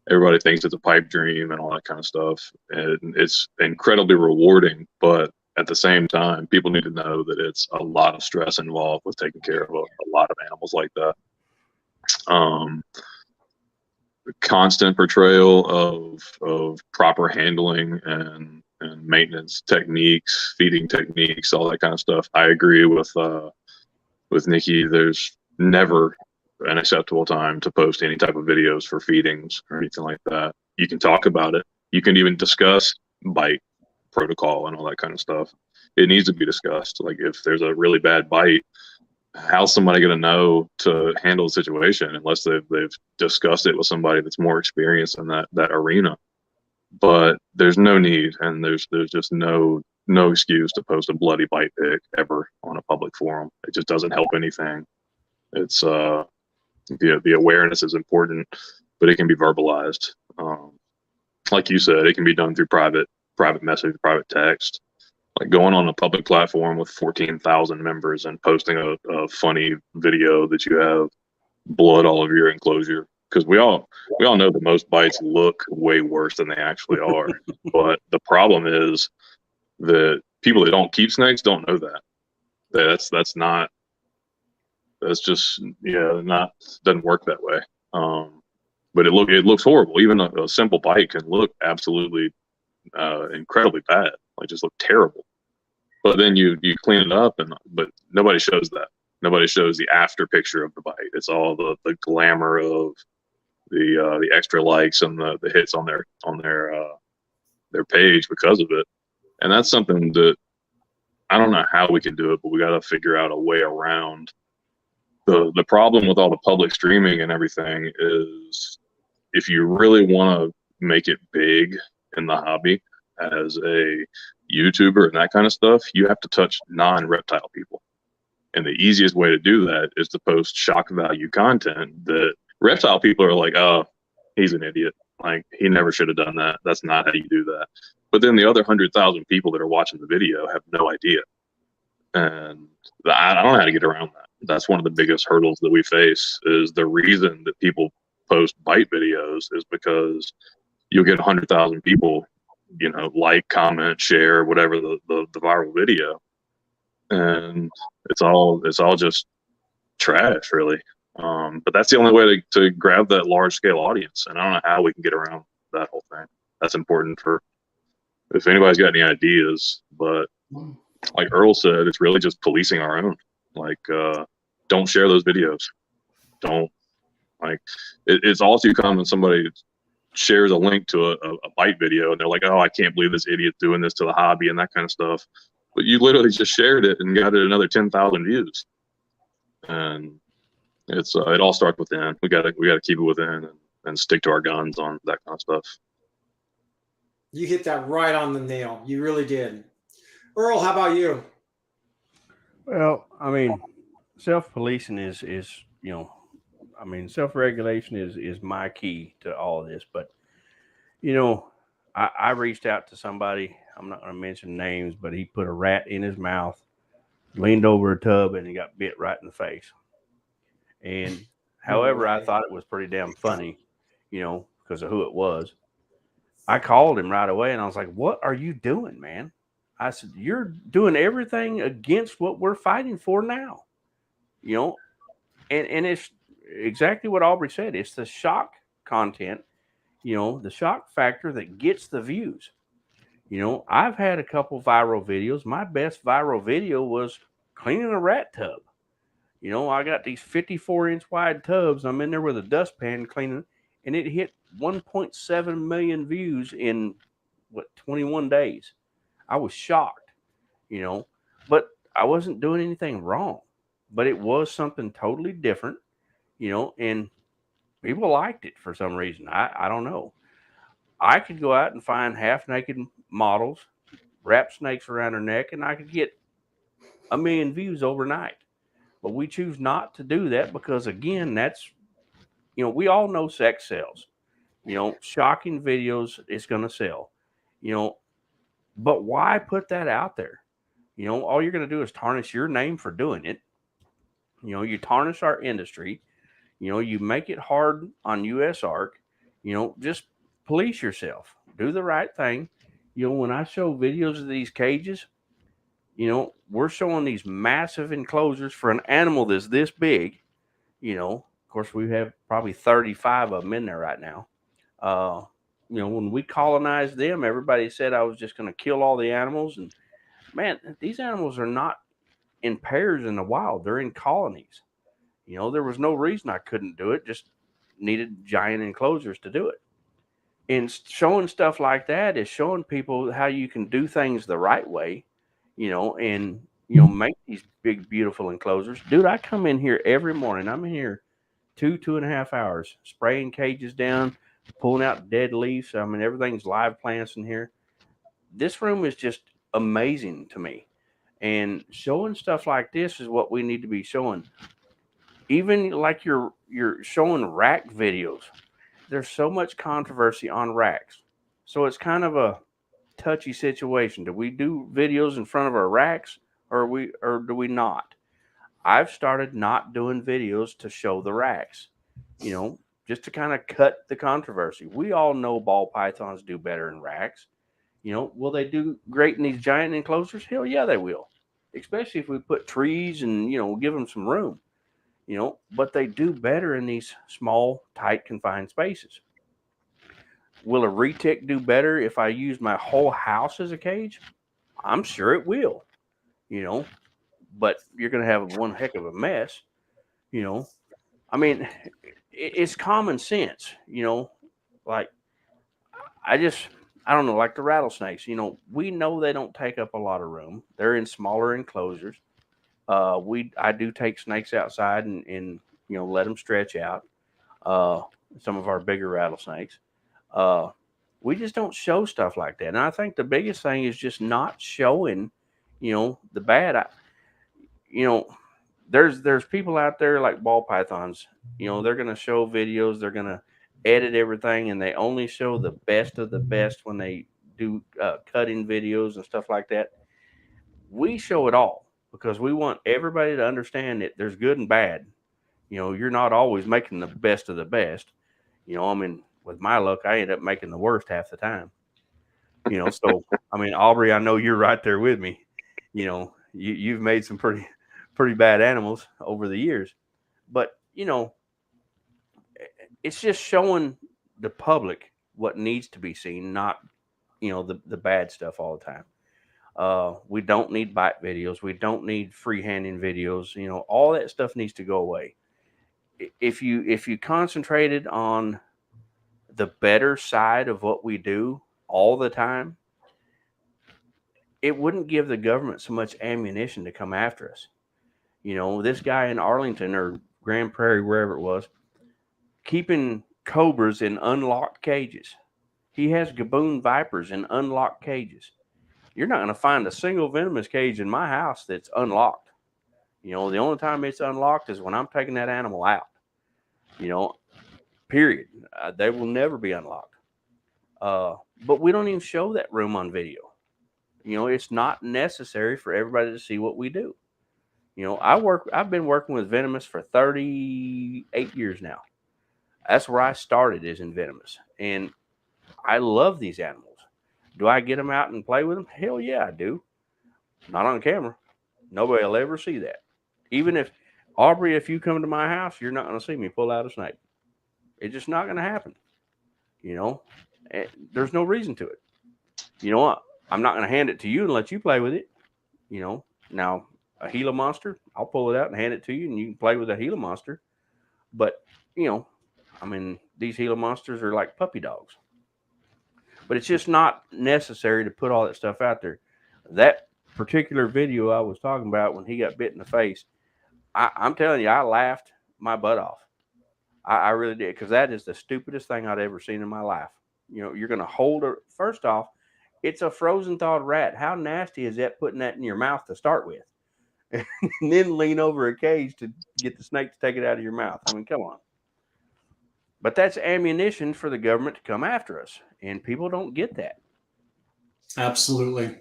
Everybody thinks it's a pipe dream and all that kind of stuff, and it's incredibly rewarding. But at the same time, people need to know that it's a lot of stress involved with taking care of a lot of animals like that. Constant portrayal of proper handling and maintenance techniques, feeding techniques, all that kind of stuff. I agree with Nikki. There's never an acceptable time to post any type of videos for feedings or anything like that. You can talk about it. You can even discuss bite protocol and all that kind of stuff. It needs to be discussed. Like if there's a really bad bite, how's somebody going to know to handle the situation unless they've discussed it with somebody that's more experienced in that arena? But there's no need, and there's just no excuse to post a bloody bite pic ever on a public forum. It just doesn't help anything. It's the awareness is important, but it can be verbalized. Like you said, it can be done through private message, private text. Like going on a public platform with 14,000 members and posting a funny video that you have blood all over your enclosure. Because we all know that most bites look way worse than they actually are. But the problem is that people that don't keep snakes don't know that. That's just doesn't work that way. But it looks horrible. Even a simple bite can look absolutely incredibly bad. Like just look terrible. But then you clean it up, but nobody shows that. Nobody shows the after picture of the bite. It's all the glamour of the extra likes and the hits on their page because of it. And that's something that I don't know how we can do it, but we got to figure out a way around. The problem with all the public streaming and everything is if you really want to make it big in the hobby as a YouTuber and that kind of stuff, you have to touch non-reptile people. And the easiest way to do that is to post shock value content that reptile people are like, oh, he's an idiot. Like, he never should have done that. That's not how you do that. But then the other 100,000 people that are watching the video have no idea. And I don't know how to get around that. That's one of the biggest hurdles that we face. Is the reason that people post bite videos is because you'll get 100,000 people, you know, like, comment, share, whatever the viral video, and it's all just trash, really. But that's the only way to grab that large scale audience, and I don't know how we can get around that whole thing. That's important for if anybody's got any ideas. But like Earl said, it's really just policing our own. Like, don't share those videos. Don't, like, it's all too common. Somebody shares a link to a bite video and they're like, oh, I can't believe this idiot's doing this to the hobby and that kind of stuff. But you literally just shared it and got it another 10,000 views. And it's it all starts within. We gotta keep it within and stick to our guns on that kind of stuff. You hit that right on the nail. You really did. Earl, how about you? Well, I mean, self-policing is you know, I mean, self-regulation is my key to all of this. But, you know, I reached out to somebody, I'm not going to mention names, but he put a rat in his mouth, leaned over a tub, and he got bit right in the face. And however, I thought it was pretty damn funny, you know, because of who it was. I called him right away and I was like, what are you doing, man? I said, you're doing everything against what we're fighting for now, you know, and it's exactly what Aubrey said. It's the shock content, you know, the shock factor that gets the views. You know, I've had a couple viral videos. My best viral video was cleaning a rat tub. You know, I got these 54-inch wide tubs. I'm in there with a dustpan cleaning, and it hit 1.7 million views in, 21 days. I was shocked, you know, but I wasn't doing anything wrong. But it was something totally different, you know, and people liked it for some reason. I don't know. I could go out and find half-naked models, wrap snakes around their neck, and I could get 1 million views overnight. But we choose not to do that because, again, that's, you know, we all know sex sells. You know, shocking videos is going to sell, you know, but why put that out there? You know, all you're going to do is tarnish your name for doing it. You know, you tarnish our industry. You know, you make it hard on USARK. You know, just police yourself. Do the right thing. You know, when I show videos of these cages, you know, we're showing these massive enclosures for an animal that's this big. You know, of course, we have probably 35 of them in there right now. You know, when we colonized them, everybody said I was just going to kill all the animals. And man, these animals are not in pairs in the wild. They're in colonies. You know, there was no reason I couldn't do it. Just needed giant enclosures to do it. And showing stuff like that is showing people how you can do things the right way, you know, and, you know, make these big, beautiful enclosures. Dude, I come in here every morning. I'm in here 2.5 hours, spraying cages down, pulling out dead leaves. I mean, everything's live plants in here. This room is just amazing to me. And showing stuff like this is what we need to be showing. Even like you're showing rack videos. There's so much controversy on racks. So it's kind of a touchy situation. Do we do videos in front of our racks or do we not? I've started not doing videos to show the racks, you know, just to kind of cut the controversy. We all know ball pythons do better in racks. You know, will they do great in these giant enclosures? Hell yeah, they will. Especially if we put trees and, you know, give them some room, you know, but they do better in these small, tight, confined spaces. Will a retic do better if I use my whole house as a cage? I'm sure it will, you know, but you're going to have one heck of a mess, you know. I mean, it's common sense, you know, like I don't know, like the rattlesnakes, you know, we know they don't take up a lot of room. They're in smaller enclosures. I do take snakes outside and you know, let them stretch out. Some of our bigger rattlesnakes. we just don't show stuff like that. And I think the biggest thing is just not showing, the bad. There's people out there like ball pythons. They're going to show videos. They're going to edit everything, and they only show the best of the best when they do cutting videos and stuff like that. We show it all because we want everybody to understand that there's good and bad. You're not always making the best of the best. With my luck, I end up making the worst half the time. So Aubrey, I know you're right there with me. You've made some pretty bad animals over the years, but it's just showing the public what needs to be seen, not the bad stuff all the time. We don't need bite videos. We don't need freehanding videos. All that stuff needs to go away. If you concentrated on the better side of what we do all the time, it wouldn't give the government so much ammunition to come after us. This guy in Arlington or Grand Prairie, wherever it was, keeping cobras in unlocked cages. He has gaboon vipers in unlocked cages. You're not going to find a single venomous cage in my house that's unlocked. The only time it's unlocked is when I'm taking that animal out. Period. They will never be unlocked. But we don't even show that room on video. It's not necessary for everybody to see what we do. I've been working with venomous for 38 years now. That's where I started, is in venomous. And I love these animals. Do I get them out and play with them? Hell yeah, I do. Not on camera. Nobody will ever see that. Even if, Aubrey, if you come to my house, you're not going to see me pull out a snake. It's just not going to happen. There's no reason to it. You know what? I'm not going to hand it to you and let you play with it. Now a Gila monster, I'll pull it out and hand it to you and you can play with a Gila monster. But, these Gila monsters are like puppy dogs. But it's just not necessary to put all that stuff out there. That particular video I was talking about when he got bit in the face, I'm telling you, I laughed my butt off. I really did, because that is the stupidest thing I'd ever seen in my life. You're going to hold her. First off, it's a frozen thawed rat. How nasty is that, putting that in your mouth to start with? And then lean over a cage to get the snake to take it out of your mouth. Come on. But that's ammunition for the government to come after us. And people don't get that. Absolutely.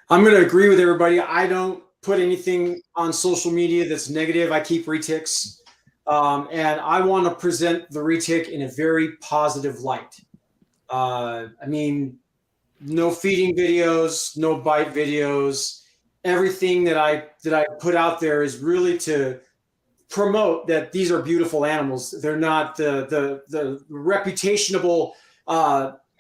I'm going to agree with everybody. I don't put anything on social media that's negative. I keep retics. And I want to present the retic in a very positive light. No feeding videos, no bite videos. Everything that I put out there is really to promote that these are beautiful animals. They're not the reputationable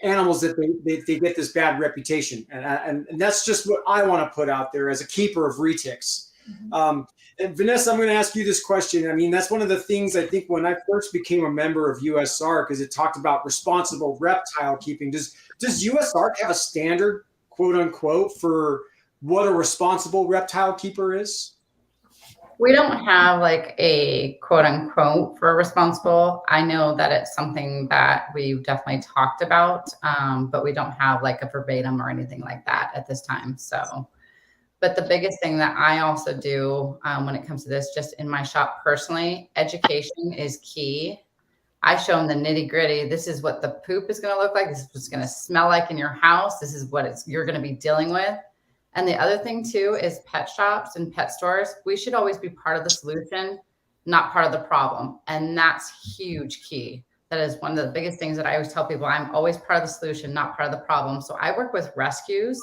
animals that they get this bad reputation. And that's just what I want to put out there as a keeper of retics. And Vanessa, I'm going to ask you this question. That's one of the things I think when I first became a member of USARK, is it talked about responsible reptile keeping. Does USARK have a standard, quote unquote, for what a responsible reptile keeper is? We don't have like a quote unquote for responsible. I know that it's something that we've definitely talked about, but we don't have like a verbatim or anything like that at this time. So, but the biggest thing that I also do when it comes to this, just in my shop personally, education is key. I show them the nitty gritty. This is what the poop is going to look like. This is what it's going to smell like in your house. This is what you're going to be dealing with. And the other thing too is pet shops and pet stores. We should always be part of the solution, not part of the problem. And that's huge key. That is one of the biggest things that I always tell people. I'm always part of the solution, not part of the problem. So I work with rescues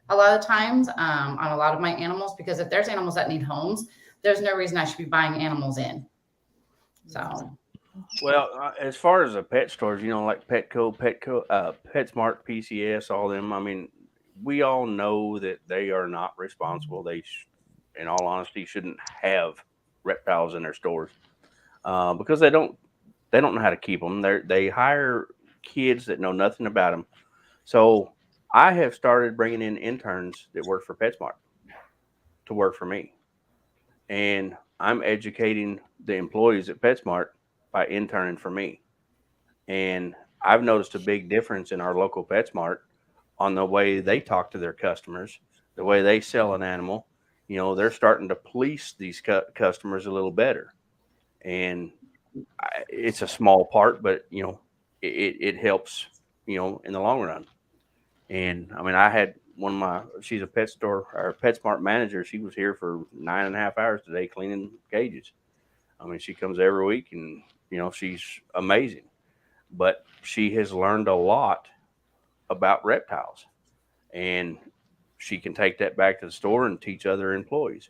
a lot of times on a lot of my animals, because if there's animals that need homes, there's no reason I should be buying animals in. So. Well, as far as the pet stores, like Petco, PetSmart, PCS, all them, we all know that they are not responsible. They, in all honesty, shouldn't have reptiles in their stores because they don't know how to keep them. They hire kids that know nothing about them. So I have started bringing in interns that work for PetSmart to work for me. And I'm educating the employees at PetSmart by interning for me. And I've noticed a big difference in our local PetSmart on the way they talk to their customers, the way they sell an animal. You know, they're starting to police these customers a little better. And it's a small part, but, you know, it helps, you know, in the long run. And I mean, I had she's a pet store or PetSmart manager. She was here for 9.5 hours today cleaning cages. I mean, she comes every week and, you know, she's amazing. But she has learned a lot about reptiles, and she can take that back to the store and teach other employees.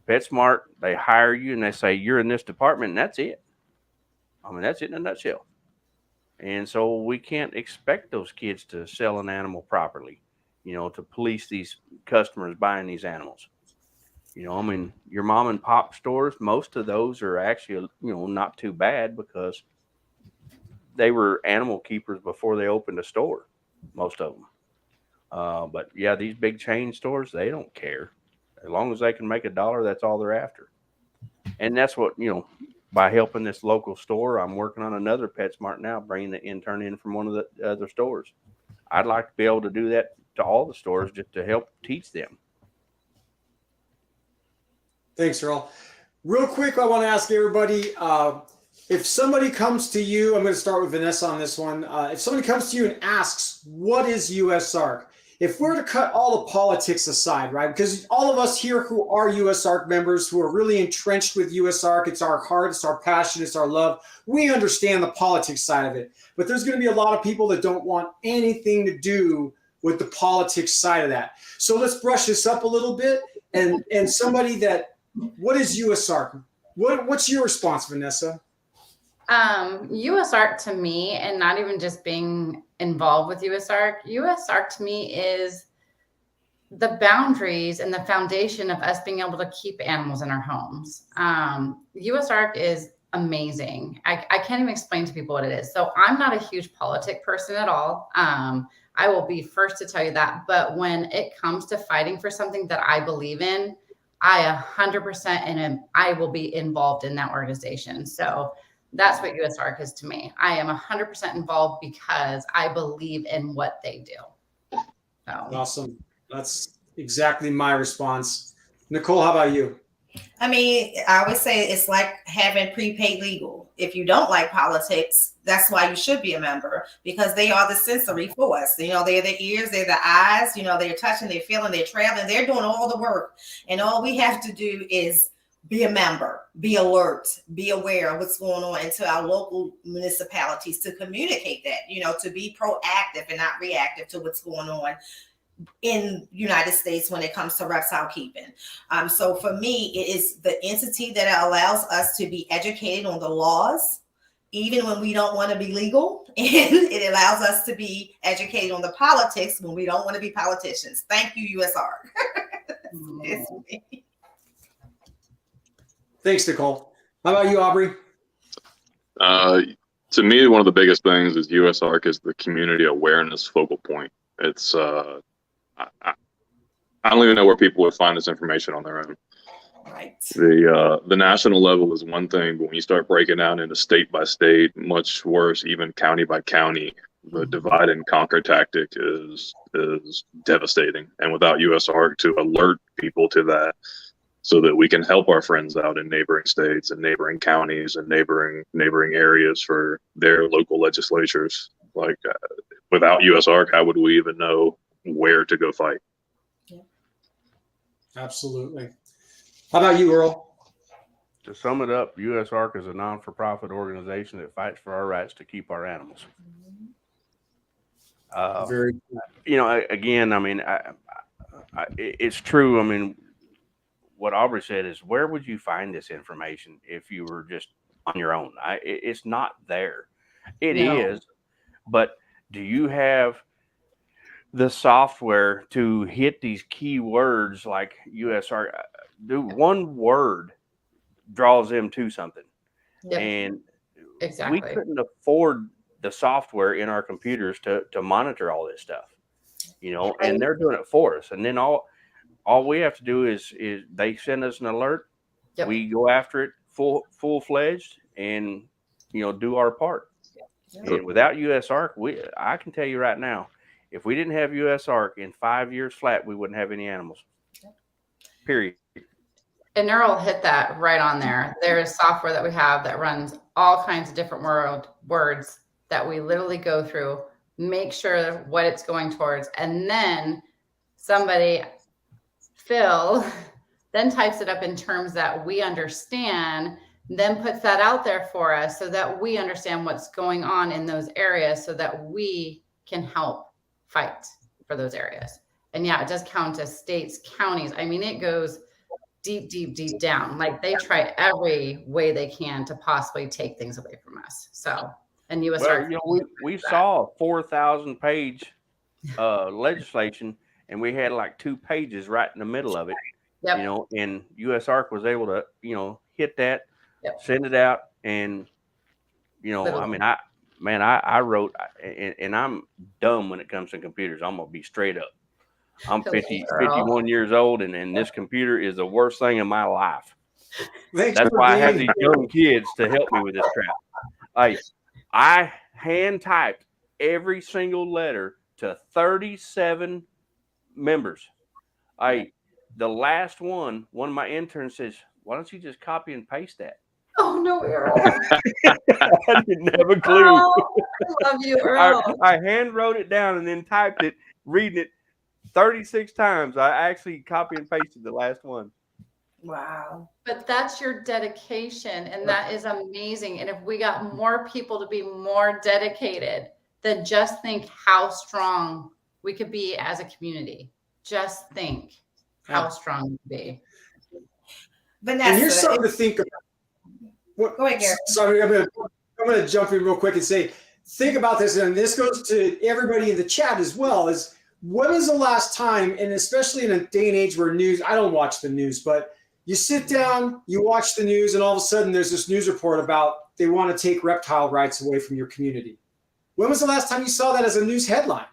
PetSmart, they hire you and they say, you're in this department, and that's it. I mean, that's it in a nutshell. And so we can't expect those kids to sell an animal properly, you know, to police these customers buying these animals. You know, I mean, your mom and pop stores, most of those are actually, you know, not too bad because they were animal keepers before they opened a store, most of them. But yeah, these big chain stores, they don't care. As long as they can make $1, that's all they're after. And that's what, you know, by helping this local store, I'm working on another PetSmart now, bringing the intern in from one of the other stores. I'd like to be able to do that to all the stores just to help teach them. Thanks, Earl. Real quick, I want to ask everybody, if somebody comes to you, I'm going to start with Vanessa on this one. If somebody comes to you and asks, what is USARK? If we're to cut all the politics aside, right? Because all of us here who are USARK members, who are really entrenched with USARK, it's our heart, it's our passion, it's our love. We understand the politics side of it. But there's going to be a lot of people that don't want anything to do with the politics side of that. So let's brush this up a little bit. And somebody that, what is USARK? What's your response, Vanessa? USARK to me, and not even just being involved with USARK to me is the boundaries and the foundation of us being able to keep animals in our homes. USARK is amazing. I can't even explain to people what it is. So I'm not a huge politic person at all. I will be first to tell you that. But when it comes to fighting for something that I believe in, I 100% and I will be involved in that organization. So that's what USARK is to me. I am 100% involved because I believe in what they do. So. Awesome. That's exactly my response. Nicole, how about you? I mean, I always say it's like having prepaid legal. If you don't like politics, that's why you should be a member, because they are the sensory for us. You know, they're the ears, they're the eyes, you know, they're touching, they're feeling, they're traveling, they're doing all the work. And all we have to do is be a member, be alert, be aware of what's going on into our local municipalities to communicate that, you know, to be proactive and not reactive to what's going on in United States when it comes to reptile keeping. So for me, it is the entity that allows us to be educated on the laws, even when we don't want to be legal, and it allows us to be educated on the politics when we don't want to be politicians. Thank you, USARK. It's me. Thanks, Nicole. How about you, Aubrey? To me, one of the biggest things is USARK is the community awareness focal point. It's I don't even know where people would find this information on their own. Right. The national level is one thing, but when you start breaking down into state by state, much worse, even county by county, the divide and conquer tactic is devastating. And without USARK to alert people to that, so that we can help our friends out in neighboring states and neighboring counties and neighboring areas for their local legislatures. Like without USARK, how would we even know where to go fight? Yeah. Absolutely. How about you, Earl? To sum it up, USARK is a non-for-profit organization that fights for our rights to keep our animals. Very. You know, again, I mean, it's true. I mean, what Aubrey said is, where would you find this information if you were just on your own? It's not there. It is, but do you have the software to hit these keywords like USARK? Do one word draws them to something. Yep. And Exactly. we couldn't afford the software in our computers to monitor all this stuff, you know, and they're doing it for us. And then all we have to do is they send us an alert. Yep. We go after it full-fledged and, you know, do our part. And without USARK, I can tell you right now, if we didn't have USARK in 5 years flat, we wouldn't have any animals. Period. And Neural hit that right on there. There is software that we have that runs all kinds of different words that we literally go through, make sure what it's going towards, and then somebody, Phil, then types it up in terms that we understand, then puts that out there for us so that we understand what's going on in those areas so that we can help fight for those areas. And yeah, it does count as states, counties. I mean, it goes deep, deep, deep down. Like they try every way they can to possibly take things away from us. So, and USARK. Well, we saw a 4,000 page legislation, and we had like 2 pages right in the middle of it. Yep. And USARK was able to, hit that, yep. send it out, and I mean, I wrote, and I'm dumb when it comes to computers. I'm gonna be straight up. I'm 51 years old, and this computer is the worst thing in my life. That's why I have these young kids to help me with this crap. I hand typed every single letter to 37 members. The last one of my interns says, "Why don't you just copy and paste that?" Oh no, Earl. I didn't have a clue. Oh, I love you, Earl. I hand wrote it down and then typed it, reading it 36 times. I actually copy and pasted the last one. Wow. But that's your dedication, and that is amazing. And if we got more people to be more dedicated, then just think how strong we could be as a community. Just think how strong we could be. Vanessa, and here's something to think about. Go ahead, Gary. Sorry, I'm going to jump in real quick and say, think about this, and this goes to everybody in the chat as well, is when was the last time, and especially in a day and age where news, I don't watch the news, but you sit down, you watch the news, and all of a sudden there's this news report about they want to take reptile rights away from your community. When was the last time you saw that as a news headline?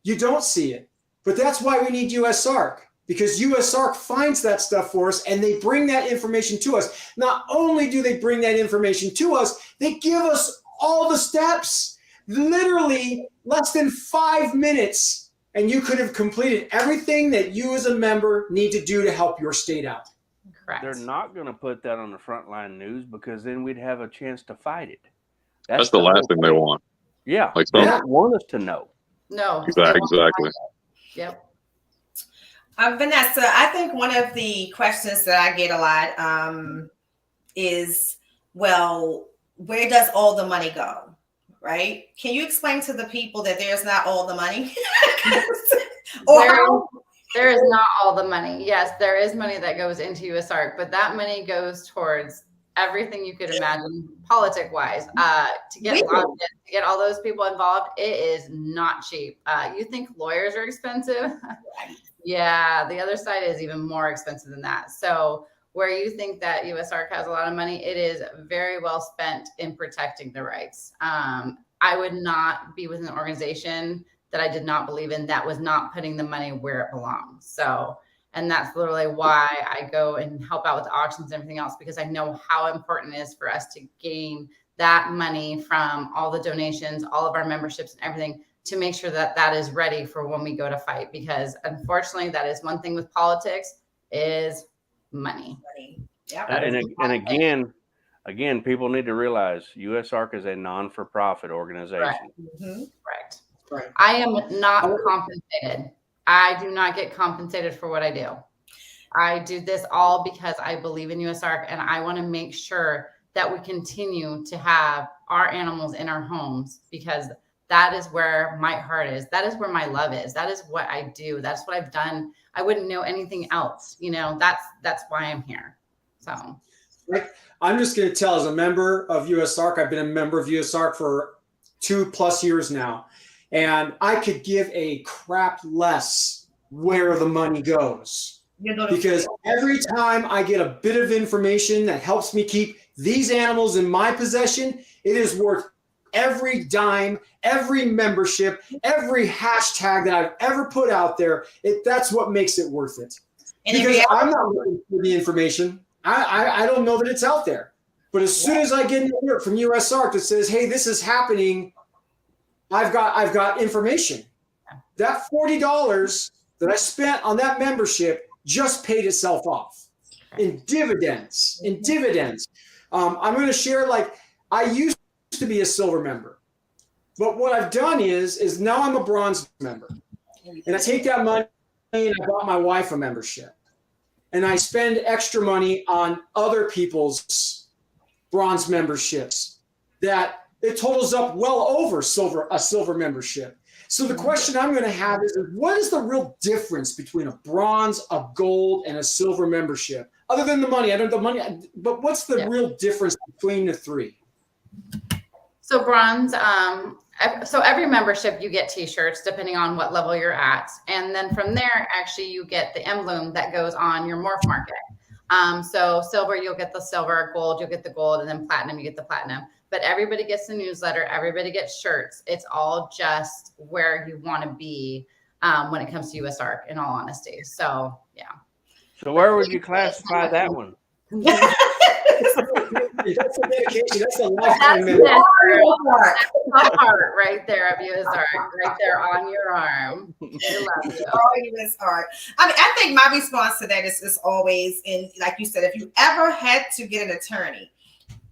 You don't see it. But that's why we need USARK, because USARK finds that stuff for us and they bring that information to us. Not only do they bring that information to us, they give us all the steps, literally less than 5 minutes, and you could have completed everything that you as a member need to do to help your state out. Correct. They're not going to put that on the frontline news because then we'd have a chance to fight it. That's the last thing they want. Yeah. Like they don't want us to know. No. Exactly. Yep. Vanessa, I think one of the questions that I get a lot is, well, where does all the money go? Right? Can you explain to the people that there's not all the money? There is not all the money. Yes, there is money that goes into USARK, but that money goes towards everything you could imagine politic-wise. To get all those people involved, it is not cheap. You think lawyers are expensive? Yeah, the other side is even more expensive than that. So where you think that USARK has a lot of money, it is very well spent in protecting the rights. I would not be with an organization that I did not believe in that was not putting the money where it belongs. So, and that's literally why I go and help out with the auctions and everything else, because I know how important it is for us to gain that money from all the donations, all of our memberships and everything, to make sure that that is ready for when we go to fight. Because unfortunately, that is one thing with politics is money. Yep. And again, people need to realize USARK is a non-for-profit organization. Correct. Right. I am not compensated. I do not get compensated for what I do. I do this all because I believe in USARK, and I want to make sure that we continue to have our animals in our homes, because that is where my heart is. That is where my love is. That is what I do. That's what I've done. I wouldn't know anything else. That's why I'm here. So I'm just going to tell, as a member of USARK, I've been a member of USARK for 2+ years now, and I could give a crap less where the money goes, because every time I get a bit of information that helps me keep these animals in my possession, it is worth every dime, every membership, every hashtag that I've ever put out there. That's what makes it worth it. Because I'm not looking for the information. I don't know that it's out there. But as soon as I get an alert from USARK that says, hey, this is happening I've got information. That $40 that I spent on that membership just paid itself off in dividends. I'm going to share, like, I used to be a silver member, but what I've done is now I'm a bronze member, and I take that money and I bought my wife a membership, and I spend extra money on other people's bronze memberships that it totals up well over a silver membership. So the question I'm going to have is, what is the real difference between a bronze, a gold, and a silver membership? Other than the money, but what's the real difference between the three? So bronze, so every membership you get t-shirts depending on what level you're at. And then from there, actually you get the emblem that goes on your morph market. So silver, you'll get the silver, gold, you'll get the gold, and then platinum, you get the platinum. But everybody gets the newsletter, everybody gets shirts. It's all just where you want to be when it comes to USARK, in all honesty. So yeah. So where would you classify that one? That's a dedication. That's a lifetime member. That's the heart right there of USARK, right there on your arm. We love you. USARK. I mean, I think my response to that is always, in like you said, if you ever had to get an attorney,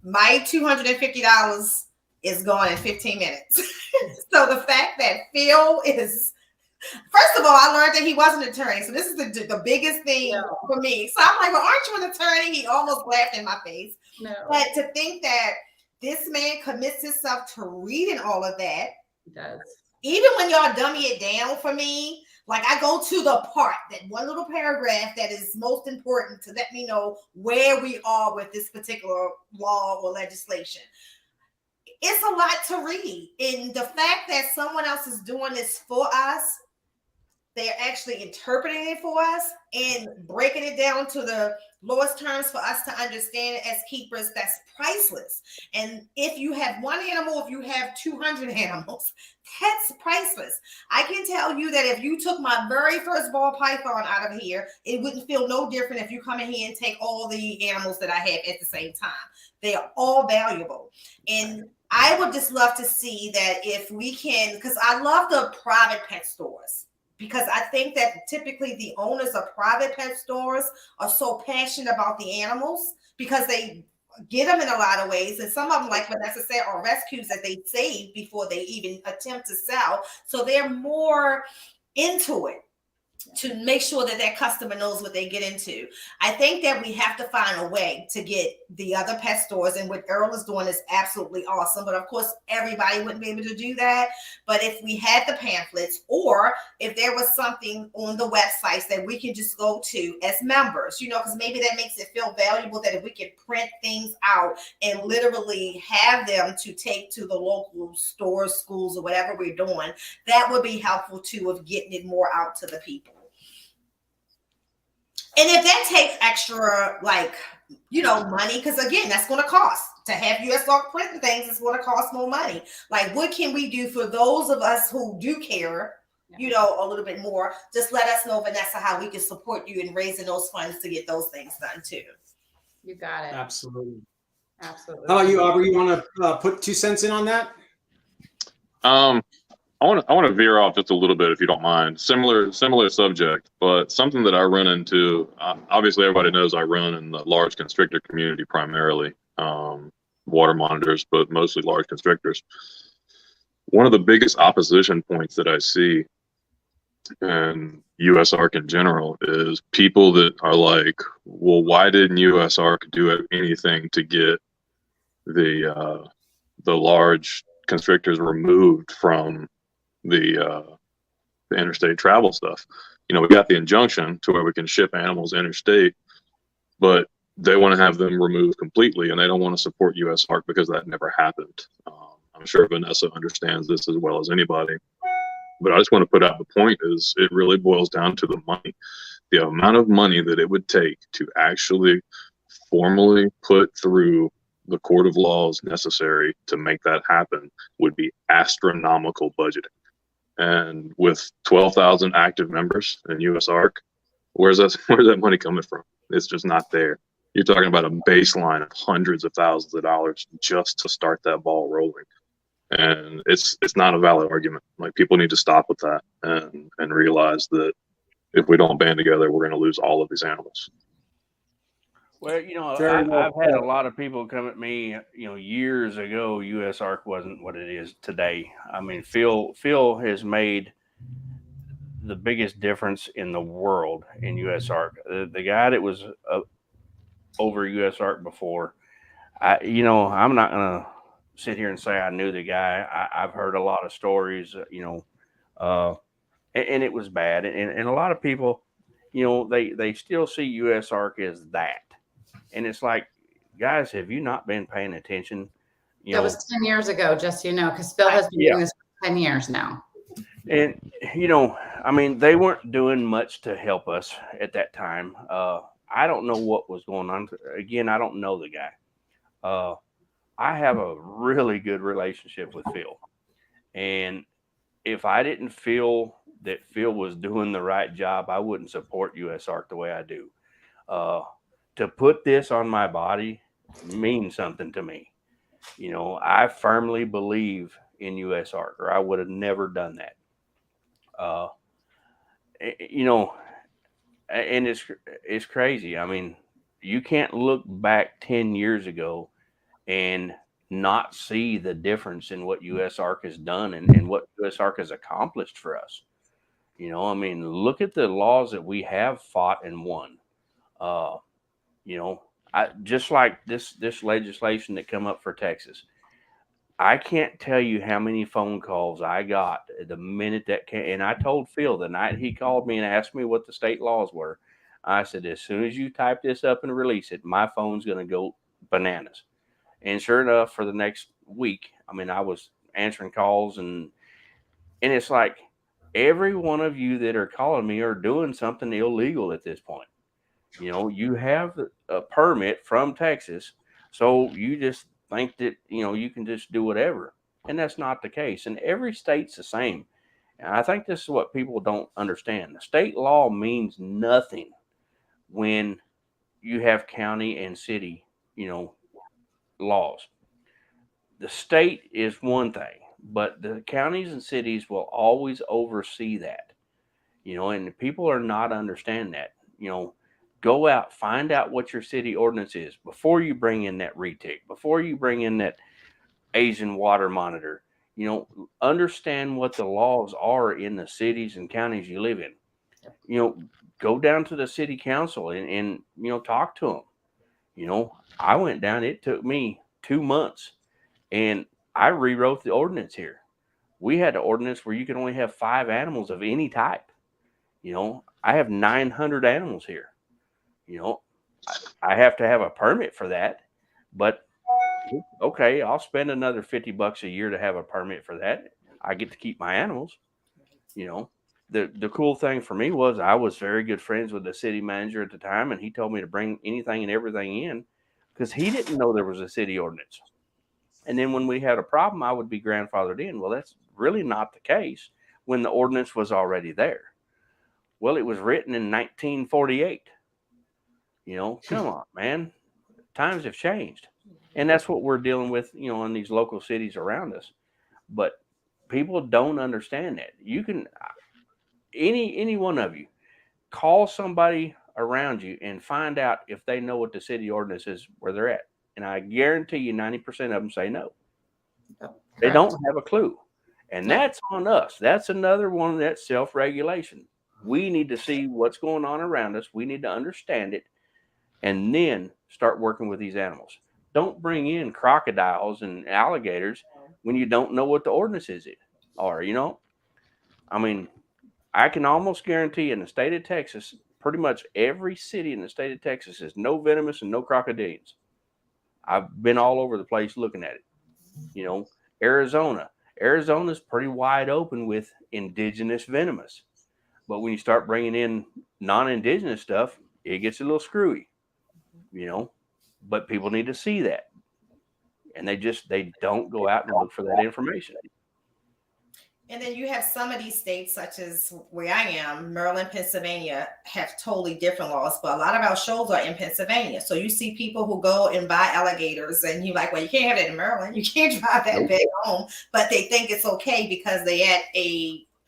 my $250 is gone in 15 minutes. So the fact that Phil is, first of all, I learned that he was an attorney. So this is the biggest thing for me. So I'm like, well, aren't you an attorney? He almost laughed in my face. No. But to think that this man commits himself to reading all of that. He does. Even when y'all dummy it down for me, like I go to the part, that one little paragraph that is most important to let me know where we are with this particular law or legislation. It's a lot to read. And the fact that someone else is doing this for us, they're actually interpreting it for us and breaking it down to the lowest terms for us to understand it as keepers, that's priceless. And if you have one animal, if you have 200 animals, that's priceless. I can tell you that if you took my very first ball python out of here, it wouldn't feel no different if you come in here and take all the animals that I have at the same time. They are all valuable. And I would just love to see that if we can, because I love the private pet stores. Because I think that typically the owners of private pet stores are so passionate about the animals because they get them in a lot of ways. And some of them, like Vanessa said, are rescues that they save before they even attempt to sell. So they're more into it to make sure that that customer knows what they get into. I think that we have to find a way to get the other pet stores, and what Earl is doing is absolutely awesome. But of course, everybody wouldn't be able to do that. But if we had the pamphlets, or if there was something on the websites that we can just go to as members, you know, because maybe that makes it feel valuable, that if we could print things out and literally have them to take to the local stores, schools, or whatever we're doing, that would be helpful too, of getting it more out to the people. And if that takes extra, like, you know, money, because again, that's going to cost to have USARK printing things. It's going to cost more money. Like, what can we do for those of us who do care, you know, a little bit more? Just let us know, Vanessa, how we can support you in raising those funds to get those things done too. You got it. Absolutely. Absolutely. How about you, Aubrey? You want to put 2 cents in on that? I want to veer off just a little bit, if you don't mind. Similar subject, but something that I run into. Obviously, everybody knows I run in the large constrictor community primarily, water monitors, but mostly large constrictors. One of the biggest opposition points that I see in USARK in general is people that are like, "Well, why didn't USARK do anything to get the large constrictors removed from the interstate travel stuff?" You know, we got the injunction to where we can ship animals interstate, but they want to have them removed completely, and they don't want to support USARK because that never happened. I'm sure Vanessa understands this as well as anybody, but I just want to put out the point is it really boils down to the money. The amount of money that it would take to actually formally put through the court of laws necessary to make that happen would be astronomical budgeting. And with 12,000 active members in USARK, where's that money coming from? It's just not there. You're talking about a baseline of hundreds of thousands of dollars just to start that ball rolling. And it's not a valid argument. Like, people need to stop with that and realize that if we don't band together, we're going to lose all of these animals. Well, you know, Very well I've had a said. lot of people come at me, you know, years ago, USARK wasn't what it is today. I mean, Phil has made the biggest difference in the world in USARK. The guy that was over USARK before, I'm not going to sit here and say I knew the guy. I've heard a lot of stories, and it was bad. And a lot of people, you know, they still see USARK as that. And it's like, guys, have you not been paying attention? That was 10 years ago, just so you know, because Phil has been doing this for 10 years now. And, you know, I mean, they weren't doing much to help us at that time. I don't know what was going on. Again, I don't know the guy. I have a really good relationship with Phil. And if I didn't feel that Phil was doing the right job, I wouldn't support USARK the way I do. To put this on my body means something to me. You know, I firmly believe in USARK, or I would have never done that. You know, and it's crazy. I mean, you can't look back 10 years ago and not see the difference in what USARK has done and what USARK has accomplished for us. You know, I mean, look at the laws that we have fought and won. You know, just like this legislation that come up for Texas. I can't tell you how many phone calls I got the minute that came. And I told Phil the night he called me and asked me what the state laws were. I said, as soon as you type this up and release it, my phone's going to go bananas. And sure enough, for the next week, I mean, I was answering calls and it's like every one of you that are calling me are doing something illegal at this point. You know, you have a permit from Texas, so you just think that, you know, you can just do whatever. And that's not the case. And every state's the same. And I think this is what people don't understand. The state law means nothing when you have county and city, you know, laws. The state is one thing, but the counties and cities will always oversee that, you know, and people are not understanding that. You know, go out, find out what your city ordinance is before you bring in that retic, before you bring in that Asian water monitor. You know, understand what the laws are in the cities and counties you live in. You know, go down to the city council and you know, talk to them. You know, I went down, it took me 2 months and I rewrote the ordinance here. We had an ordinance where you can only have 5 animals of any type. You know, I have 900 animals here. You know, I have to have a permit for that, but okay, I'll spend another $50 a year to have a permit for that. I get to keep my animals. You know, the cool thing for me was I was very good friends with the city manager at the time, and he told me to bring anything and everything in because he didn't know there was a city ordinance. And then when we had a problem, I would be grandfathered in. Well, that's really not the case when the ordinance was already there. Well, it was written in 1948. You know, come on, man. Times have changed. And that's what we're dealing with, you know, in these local cities around us. But people don't understand that. You can, any one of you, call somebody around you and find out if they know what the city ordinance is where they're at. And I guarantee you 90% of them say no. They don't have a clue. And that's on us. That's another one that's self-regulation. We need to see what's going on around us. We need to understand it and then start working with these animals. Don't bring in crocodiles and alligators when you don't know what the ordinances are, you know? I mean, I can almost guarantee in the state of Texas, pretty much every city in the state of Texas is no venomous and no crocodiles. I've been all over the place looking at it. You know, Arizona's pretty wide open with indigenous venomous. But when you start bringing in non-indigenous stuff, it gets a little screwy, you know, but people need to see that. And they don't go out and look for that information. And then you have some of these states, such as where I am, Maryland, Pennsylvania, have totally different laws. But a lot of our shows are in Pennsylvania. So you see people who go and buy alligators, and you're like, well, you can't have that in Maryland. You can't drive that back home. But they think it's okay because they had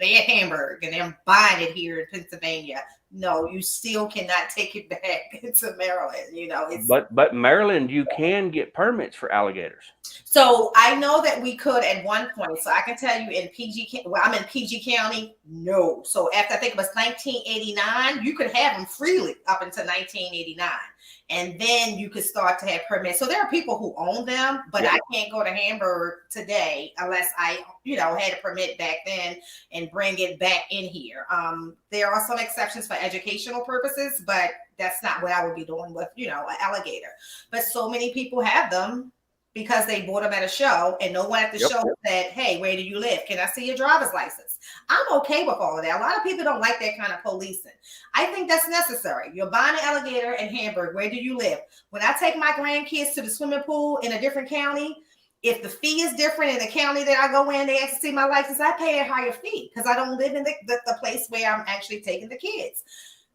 Hamburg and they're buying it here in Pennsylvania. No, you still cannot take it back to Maryland. You know, but Maryland, you can get permits for alligators. So I know that we could at one point. So I can tell you in PG, well, I'm in PG County. No. So after I think it was 1989, you could have them freely up until 1989. And then you could start to have permits. So there are people who own them, but I can't go to Hamburg today unless I, had a permit back then and bring it back in here. There are some exceptions for educational purposes, but that's not what I would be doing with, an alligator. But so many people have them because they bought them at a show and no one at the show said, hey, where do you live? Can I see your driver's license? I'm okay with all of that. A lot of people don't like that kind of policing. I think that's necessary. You're buying an alligator in Hamburg. Where do you live? When I take my grandkids to the swimming pool in a different county, if the fee is different in the county that I go in, they ask to see my license, I pay a higher fee because I don't live in the place where I'm actually taking the kids.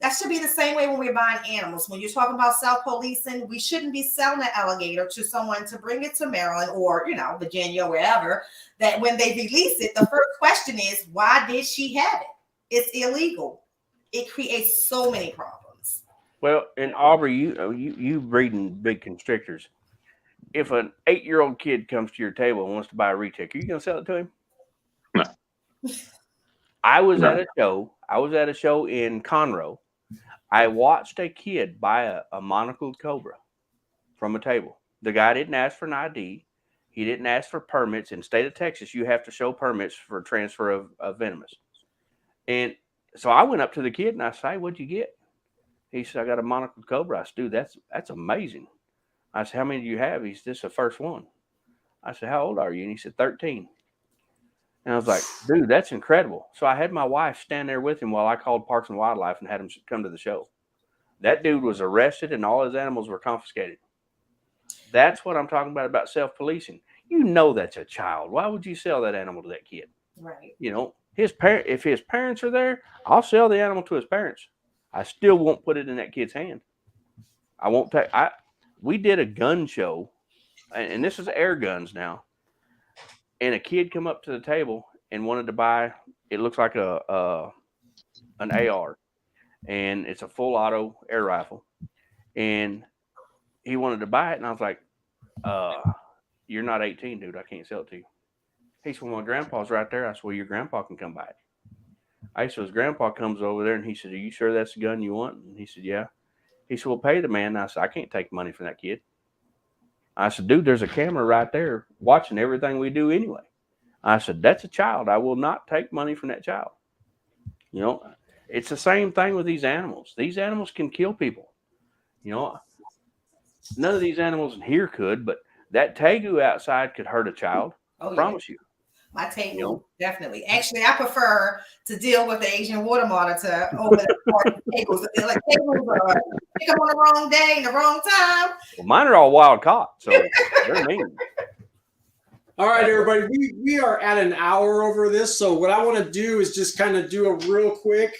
That should be the same way when we're buying animals. When you're talking about self-policing, we shouldn't be selling an alligator to someone to bring it to Maryland or, Virginia, wherever, that when they release it, the first question is, why did she have it? It's illegal. It creates so many problems. Well, and Aubrey, you breeding big constrictors. If an 8-year-old kid comes to your table and wants to buy a retic, are you going to sell it to him? No. I was at a show in Conroe. I watched a kid buy a monocled cobra from a table. The guy didn't ask for an ID. He didn't ask for permits. In the state of Texas, you have to show permits for transfer of venomous. And so I went up to the kid and I said, hey, what'd you get? He said, I got a monocled cobra. I said, dude, that's amazing. I said, how many do you have? He said, this is the first one. I said, how old are you? And he said, 13. And I was like, dude, that's incredible. So I had my wife stand there with him while I called Parks and Wildlife and had him come to the show. That dude was arrested and all his animals were confiscated. That's what I'm talking about self-policing. That's a child. Why would you sell that animal to that kid? Right. If his parents are there, I'll sell the animal to his parents. I still won't put it in that kid's hand. I won't take. We did a gun show, and this is air guns now. And a kid come up to the table and wanted to buy. It looks like an AR, and it's a full auto air rifle. And he wanted to buy it, and I was like, "You're not 18, dude. I can't sell it to you." He said, "Well, my grandpa's right there." I said, "Well, your grandpa can come buy it." So his grandpa comes over there, and he said, "Are you sure that's the gun you want?" And he said, "Yeah." He said, "Well, pay the man." And I said, "I can't take money from that kid." I said, "Dude, there's a camera right there watching everything we do anyway." I said, "That's a child. I will not take money from that child." It's the same thing with these animals. These animals can kill people. None of these animals in here could, but that tegu outside could hurt a child. I promise you. My tegu, definitely. Actually, I prefer to deal with the Asian water monitor over the tegus. Like tegus pick them on the wrong day and the wrong time. Well, mine are all wild caught, so they're mean. All right, everybody, we are at an hour over this. So what I want to do is just kind of do a real quick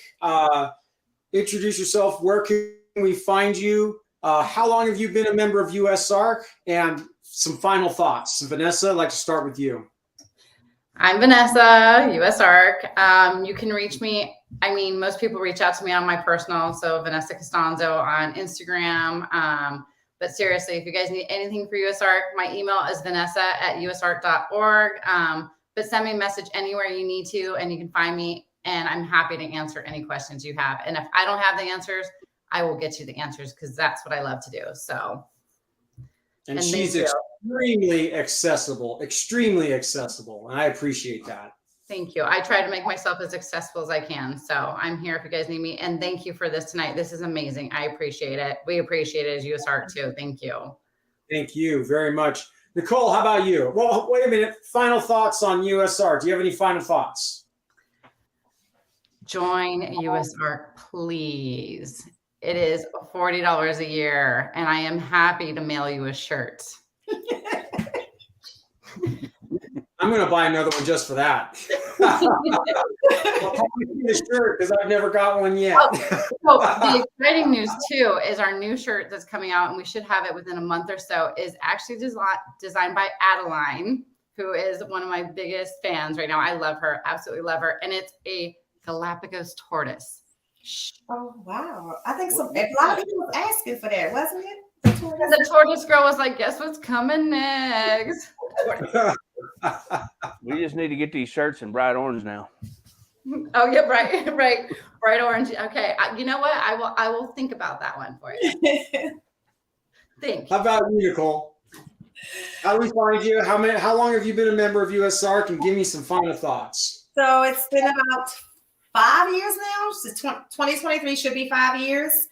introduce yourself. Where can we find you? How long have you been a member of USARK? And some final thoughts. Vanessa, I'd like to start with you. I'm Vanessa, USARK. You can reach me. I mean, most people reach out to me on my personal, so Vanessa Costanzo on Instagram. But seriously, if you guys need anything for USARK, my email is vanessa@usark.org. But send me a message anywhere you need to, and you can find me, and I'm happy to answer any questions you have. And if I don't have the answers, I will get you the answers because that's what I love to do. So. And she's extremely accessible, and I appreciate that. Thank you. I try to make myself as accessible as I can. So I'm here if you guys need me. And thank you for this tonight. This is amazing. I appreciate it. We appreciate it as USARK too. Thank you. Thank you very much. Nicole, how about you? Well, wait a minute. Final thoughts on USARK. Do you have any final thoughts? Join USARK, please. It is $40 a year, and I am happy to mail you a shirt. I'm going to buy another one just for that. I'll probably see the shirt because I've never got one yet. So the exciting news too is our new shirt that's coming out, and we should have it within a month or so, is actually designed by Adeline, who is one of my biggest fans right now. I love her, absolutely love her. And it's a Galapagos tortoise. Oh, wow. I think a lot of people were asking for that, wasn't it? And the tortoise girl was like, guess what's coming next? We just need to get these shirts in bright orange now. Oh yeah, right, bright orange. Okay, you know what? I will think about that one for you. Think. How about you, Nicole? How do we find you? How long have you been a member of USARK? And give me some final thoughts. So it's been about 5 years now. So 2023 should be 5 years.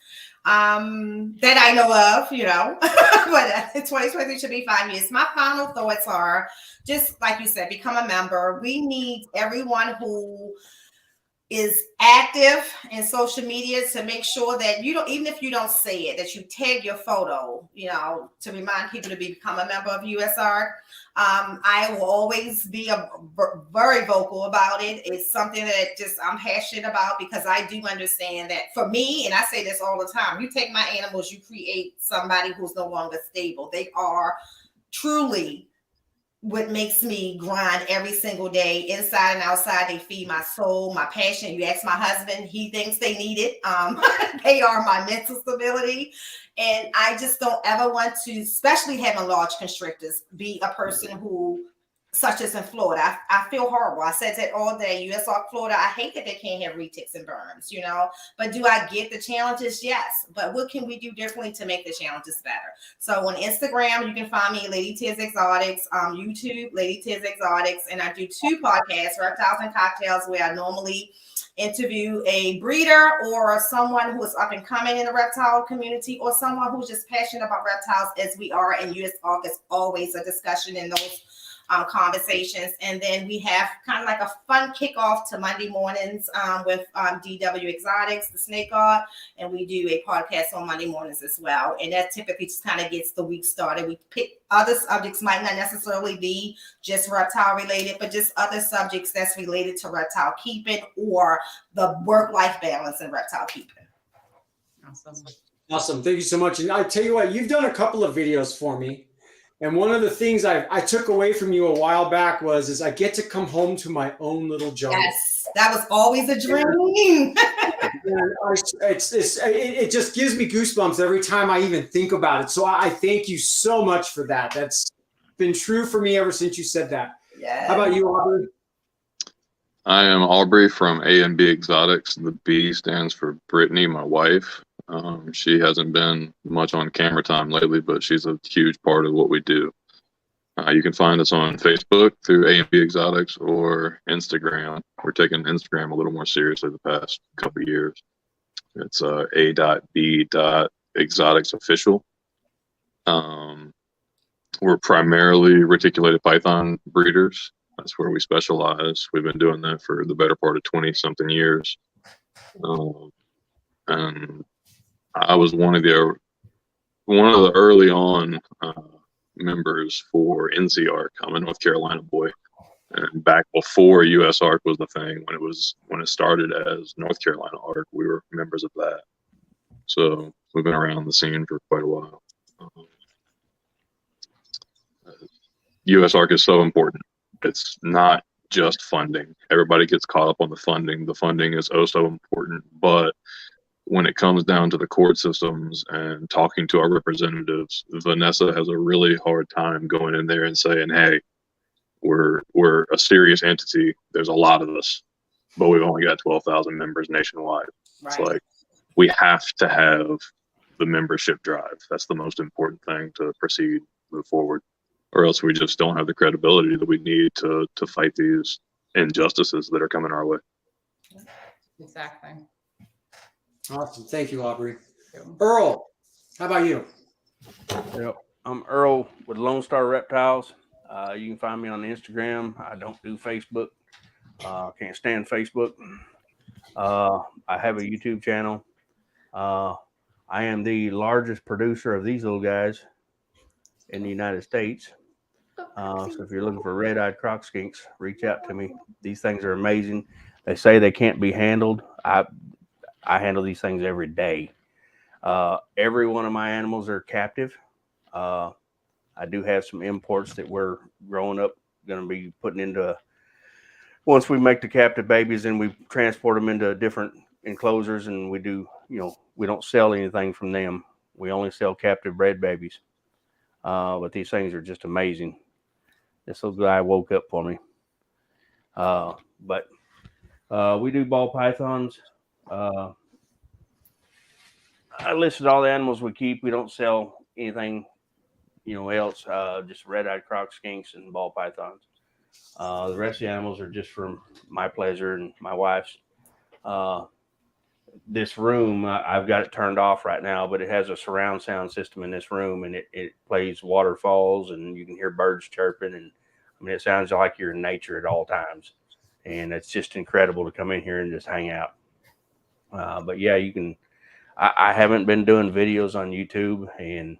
That I know of, but 2023 should be 5 years. My final thoughts are just like you said, become a member. We need everyone who is active in social media to make sure that you don't, even if you don't say it, that you tag your photo, to remind people to become a member of USARK. I will always be very vocal about it. It's something that I'm passionate about because I do understand that for me, and I say this all the time, you take my animals, you create somebody who's no longer stable. They are truly what makes me grind every single day, inside and outside. They feed my soul, my passion. You ask my husband, he thinks they need it. They are my mental stability. And I just don't ever want to, especially having large constrictors, be a person who, such as in Florida, I feel horrible. I said that all day. USARK Florida, I hate that they can't have retics and burns, But do I get the challenges? Yes. But what can we do differently to make the challenges better? So on Instagram, you can find me Lady Tiz Exotics, YouTube, Lady Tiz Exotics, and I do 2 podcasts, Reptiles and Cocktails, where I normally interview a breeder or someone who is up and coming in the reptile community or someone who's just passionate about reptiles, as we are. And USARK is always a discussion in those conversations. And then we have kind of like a fun kickoff to Monday mornings with DW Exotics, the snake art, and we do a podcast on Monday mornings as well. And that typically just kind of gets the week started. We pick other subjects, might not necessarily be just reptile related, but just other subjects that's related to reptile keeping or the work-life balance in reptile keeping. Awesome. Thank you so much. And I tell you what, you've done a couple of videos for me. And one of the things I took away from you a while back is I get to come home to my own little jungle. Yes, that was always a dream. It just gives me goosebumps every time I even think about it. So I thank you so much for that. That's been true for me ever since you said that. Yeah. How about you, Aubrey? I am Aubrey from A&B Exotics. The B stands for Brittany, my wife. She hasn't been much on camera time lately, but she's a huge part of what we do. You can find us on Facebook through A&B Exotics or Instagram. We're taking Instagram a little more seriously the past couple of years. It's a.b.exotics official. We're primarily reticulated python breeders. That's where we specialize. We've been doing that for the better part of 20-something years. And I was one of the early on members for NCARK. I'm a North Carolina boy, and back before USARK was the thing, when it started as North Carolina ARK, we were members of that. So we've been around the scene for quite a while. USARK is so important. It's not just funding. Everybody gets caught up on the funding. The funding is oh so important, but when it comes down to the court systems and talking to our representatives, Vanessa has a really hard time going in there and saying, hey, we're a serious entity. There's a lot of us, but we've only got 12,000 members nationwide. Right. It's like, we have to have the membership drive. That's the most important thing to proceed, move forward, or else we just don't have the credibility that we need to fight these injustices that are coming our way. Exactly. Awesome. Thank you, Aubrey. Earl, how about you? Yep. I'm Earl with Lone Star Reptiles. You can find me on Instagram. I don't do Facebook. Can't stand Facebook. I have a YouTube channel. I am the largest producer of these little guys in the United States. So if you're looking for red-eyed croc skinks, reach out to me. These things are amazing. They say they can't be handled. I handle these things every day. Every one of my animals are captive. I do have some imports that we're growing up going to be putting into. Once we make the captive babies, then we transport them into different enclosures, and we do, we don't sell anything from them. We only sell captive bred babies. But these things are just amazing. This little guy woke up for me. But we do ball pythons. I listed all the animals we keep. We don't sell anything, else. Just red-eyed croc skinks and ball pythons. The rest of the animals are just for my pleasure and my wife's. This room, I've got it turned off right now, but it has a surround sound system in this room, and it plays waterfalls, and you can hear birds chirping, and I mean, it sounds like you're in nature at all times, and it's just incredible to come in here and just hang out. But yeah, you can. I haven't been doing videos on YouTube, and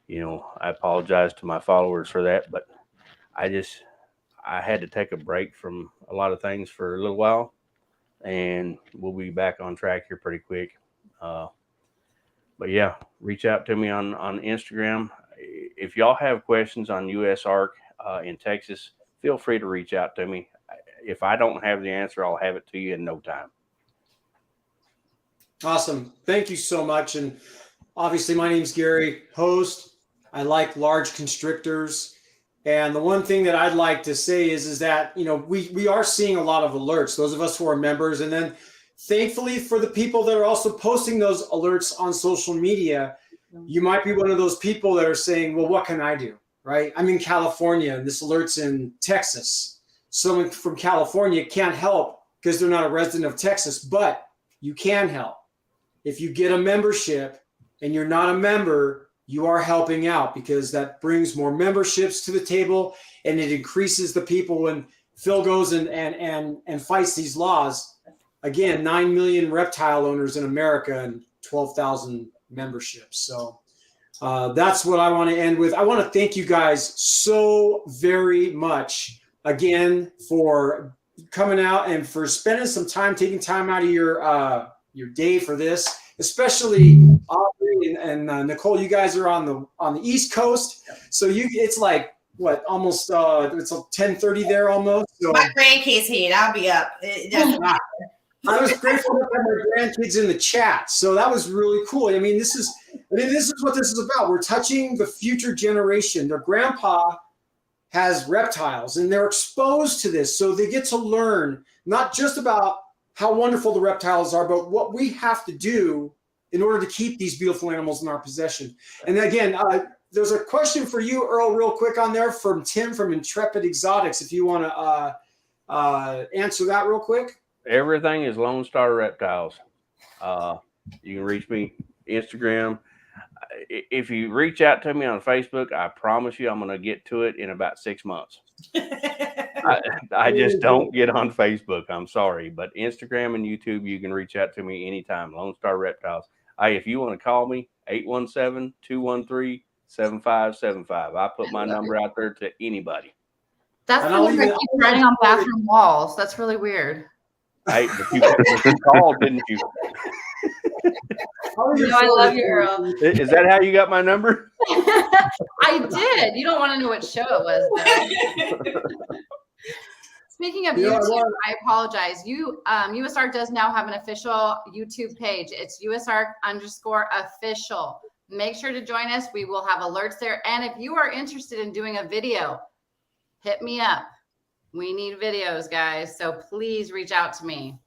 I apologize to my followers for that, but I had to take a break from a lot of things for a little while. And we'll be back on track here pretty quick. But yeah, reach out to me on Instagram. If y'all have questions on USARK in Texas, feel free to reach out to me. If I don't have the answer, I'll have it to you in no time. Awesome. Thank you so much. And obviously, my name's Gary, host. I like large constrictors. And the one thing that I'd like to say is that, we are seeing a lot of alerts, those of us who are members. And then thankfully for the people that are also posting those alerts on social media, you might be one of those people that are saying, well, what can I do? Right? I'm in California and this alert's in Texas. Someone from California can't help because they're not a resident of Texas, but you can help. If you get a membership and you're not a member, you are helping out because that brings more memberships to the table, and it increases the people when Phil goes and fights these laws. Again, 9 million reptile owners in America and 12,000 memberships. So that's what I want to end with. I want to thank you guys so very much again for coming out and for spending some time, taking time out of your day for this, especially Aubrey and Nicole. You guys are on the East Coast, so it's like what, almost it's 10:30 there almost. So my grandkids here, I'll be up. I was grateful to have my grandkids in the chat, so that was really cool. I mean, this is what this is about. We're touching the future generation. Their grandpa has reptiles, and they're exposed to this, so they get to learn not just about how wonderful the reptiles are, but what we have to do in order to keep these beautiful animals in our possession. And again, there's a question for you, Earl, real quick on there from Tim from Intrepid Exotics, if you want to answer that real quick. Everything is Lone Star Reptiles. You can reach me Instagram. If you reach out to me on Facebook, I promise you I'm going to get to it in about 6 months. I just don't get on Facebook. I'm sorry. But Instagram and YouTube, you can reach out to me anytime. Lone Star Reptiles. If you want to call me, 817-213-7575. I put my number out there to anybody. That's the number I keep writing on bathroom walls. That's really weird. Hey, but you called, didn't you? I love you, Earl. Is that how you got my number? I did. You don't want to know what show it was, though. Speaking of YouTube, I apologize. USARK does now have an official YouTube page. It's USARK_official. Make sure to join us. We will have alerts there. And if you are interested in doing a video, hit me up. We need videos, guys. So please reach out to me.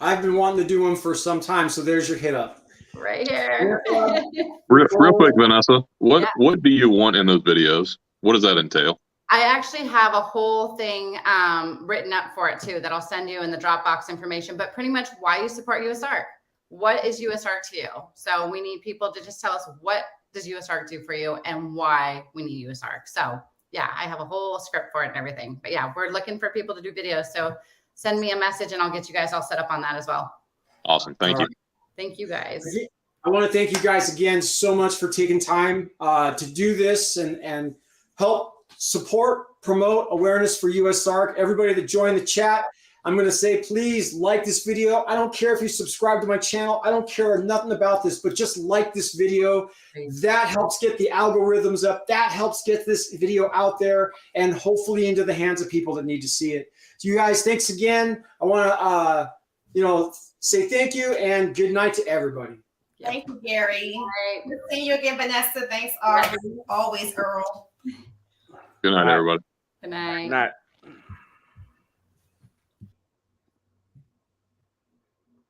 I've been wanting to do one for some time, so there's your hit up. Right here. Real quick, Vanessa, what do you want in those videos? What does that entail? I actually have a whole thing written up for it too that I'll send you in the Dropbox information, but pretty much why you support USARK. What is USARK to you? So we need people to just tell us, what does USARK do for you and why we need USARK. So yeah, I have a whole script for it and everything, but yeah, we're looking for people to do videos. So send me a message and I'll get you guys all set up on that as well. Awesome. Thank you. Thank you guys. I want to thank you guys again so much for taking time to do this and help support, promote awareness for USARK. Everybody that joined the chat, I'm going to say, please like this video. I don't care if you subscribe to my channel. I don't care nothing about this, but just like this video. That helps get the algorithms up. That helps get this video out there and hopefully into the hands of people that need to see it. So you guys, thanks again. I want to, say thank you and good night to everybody. Thank you, Gary. Right. Good seeing you again, Vanessa. Thanks, Aubrey. Always, Earl. Good night, everybody. Good night. Night.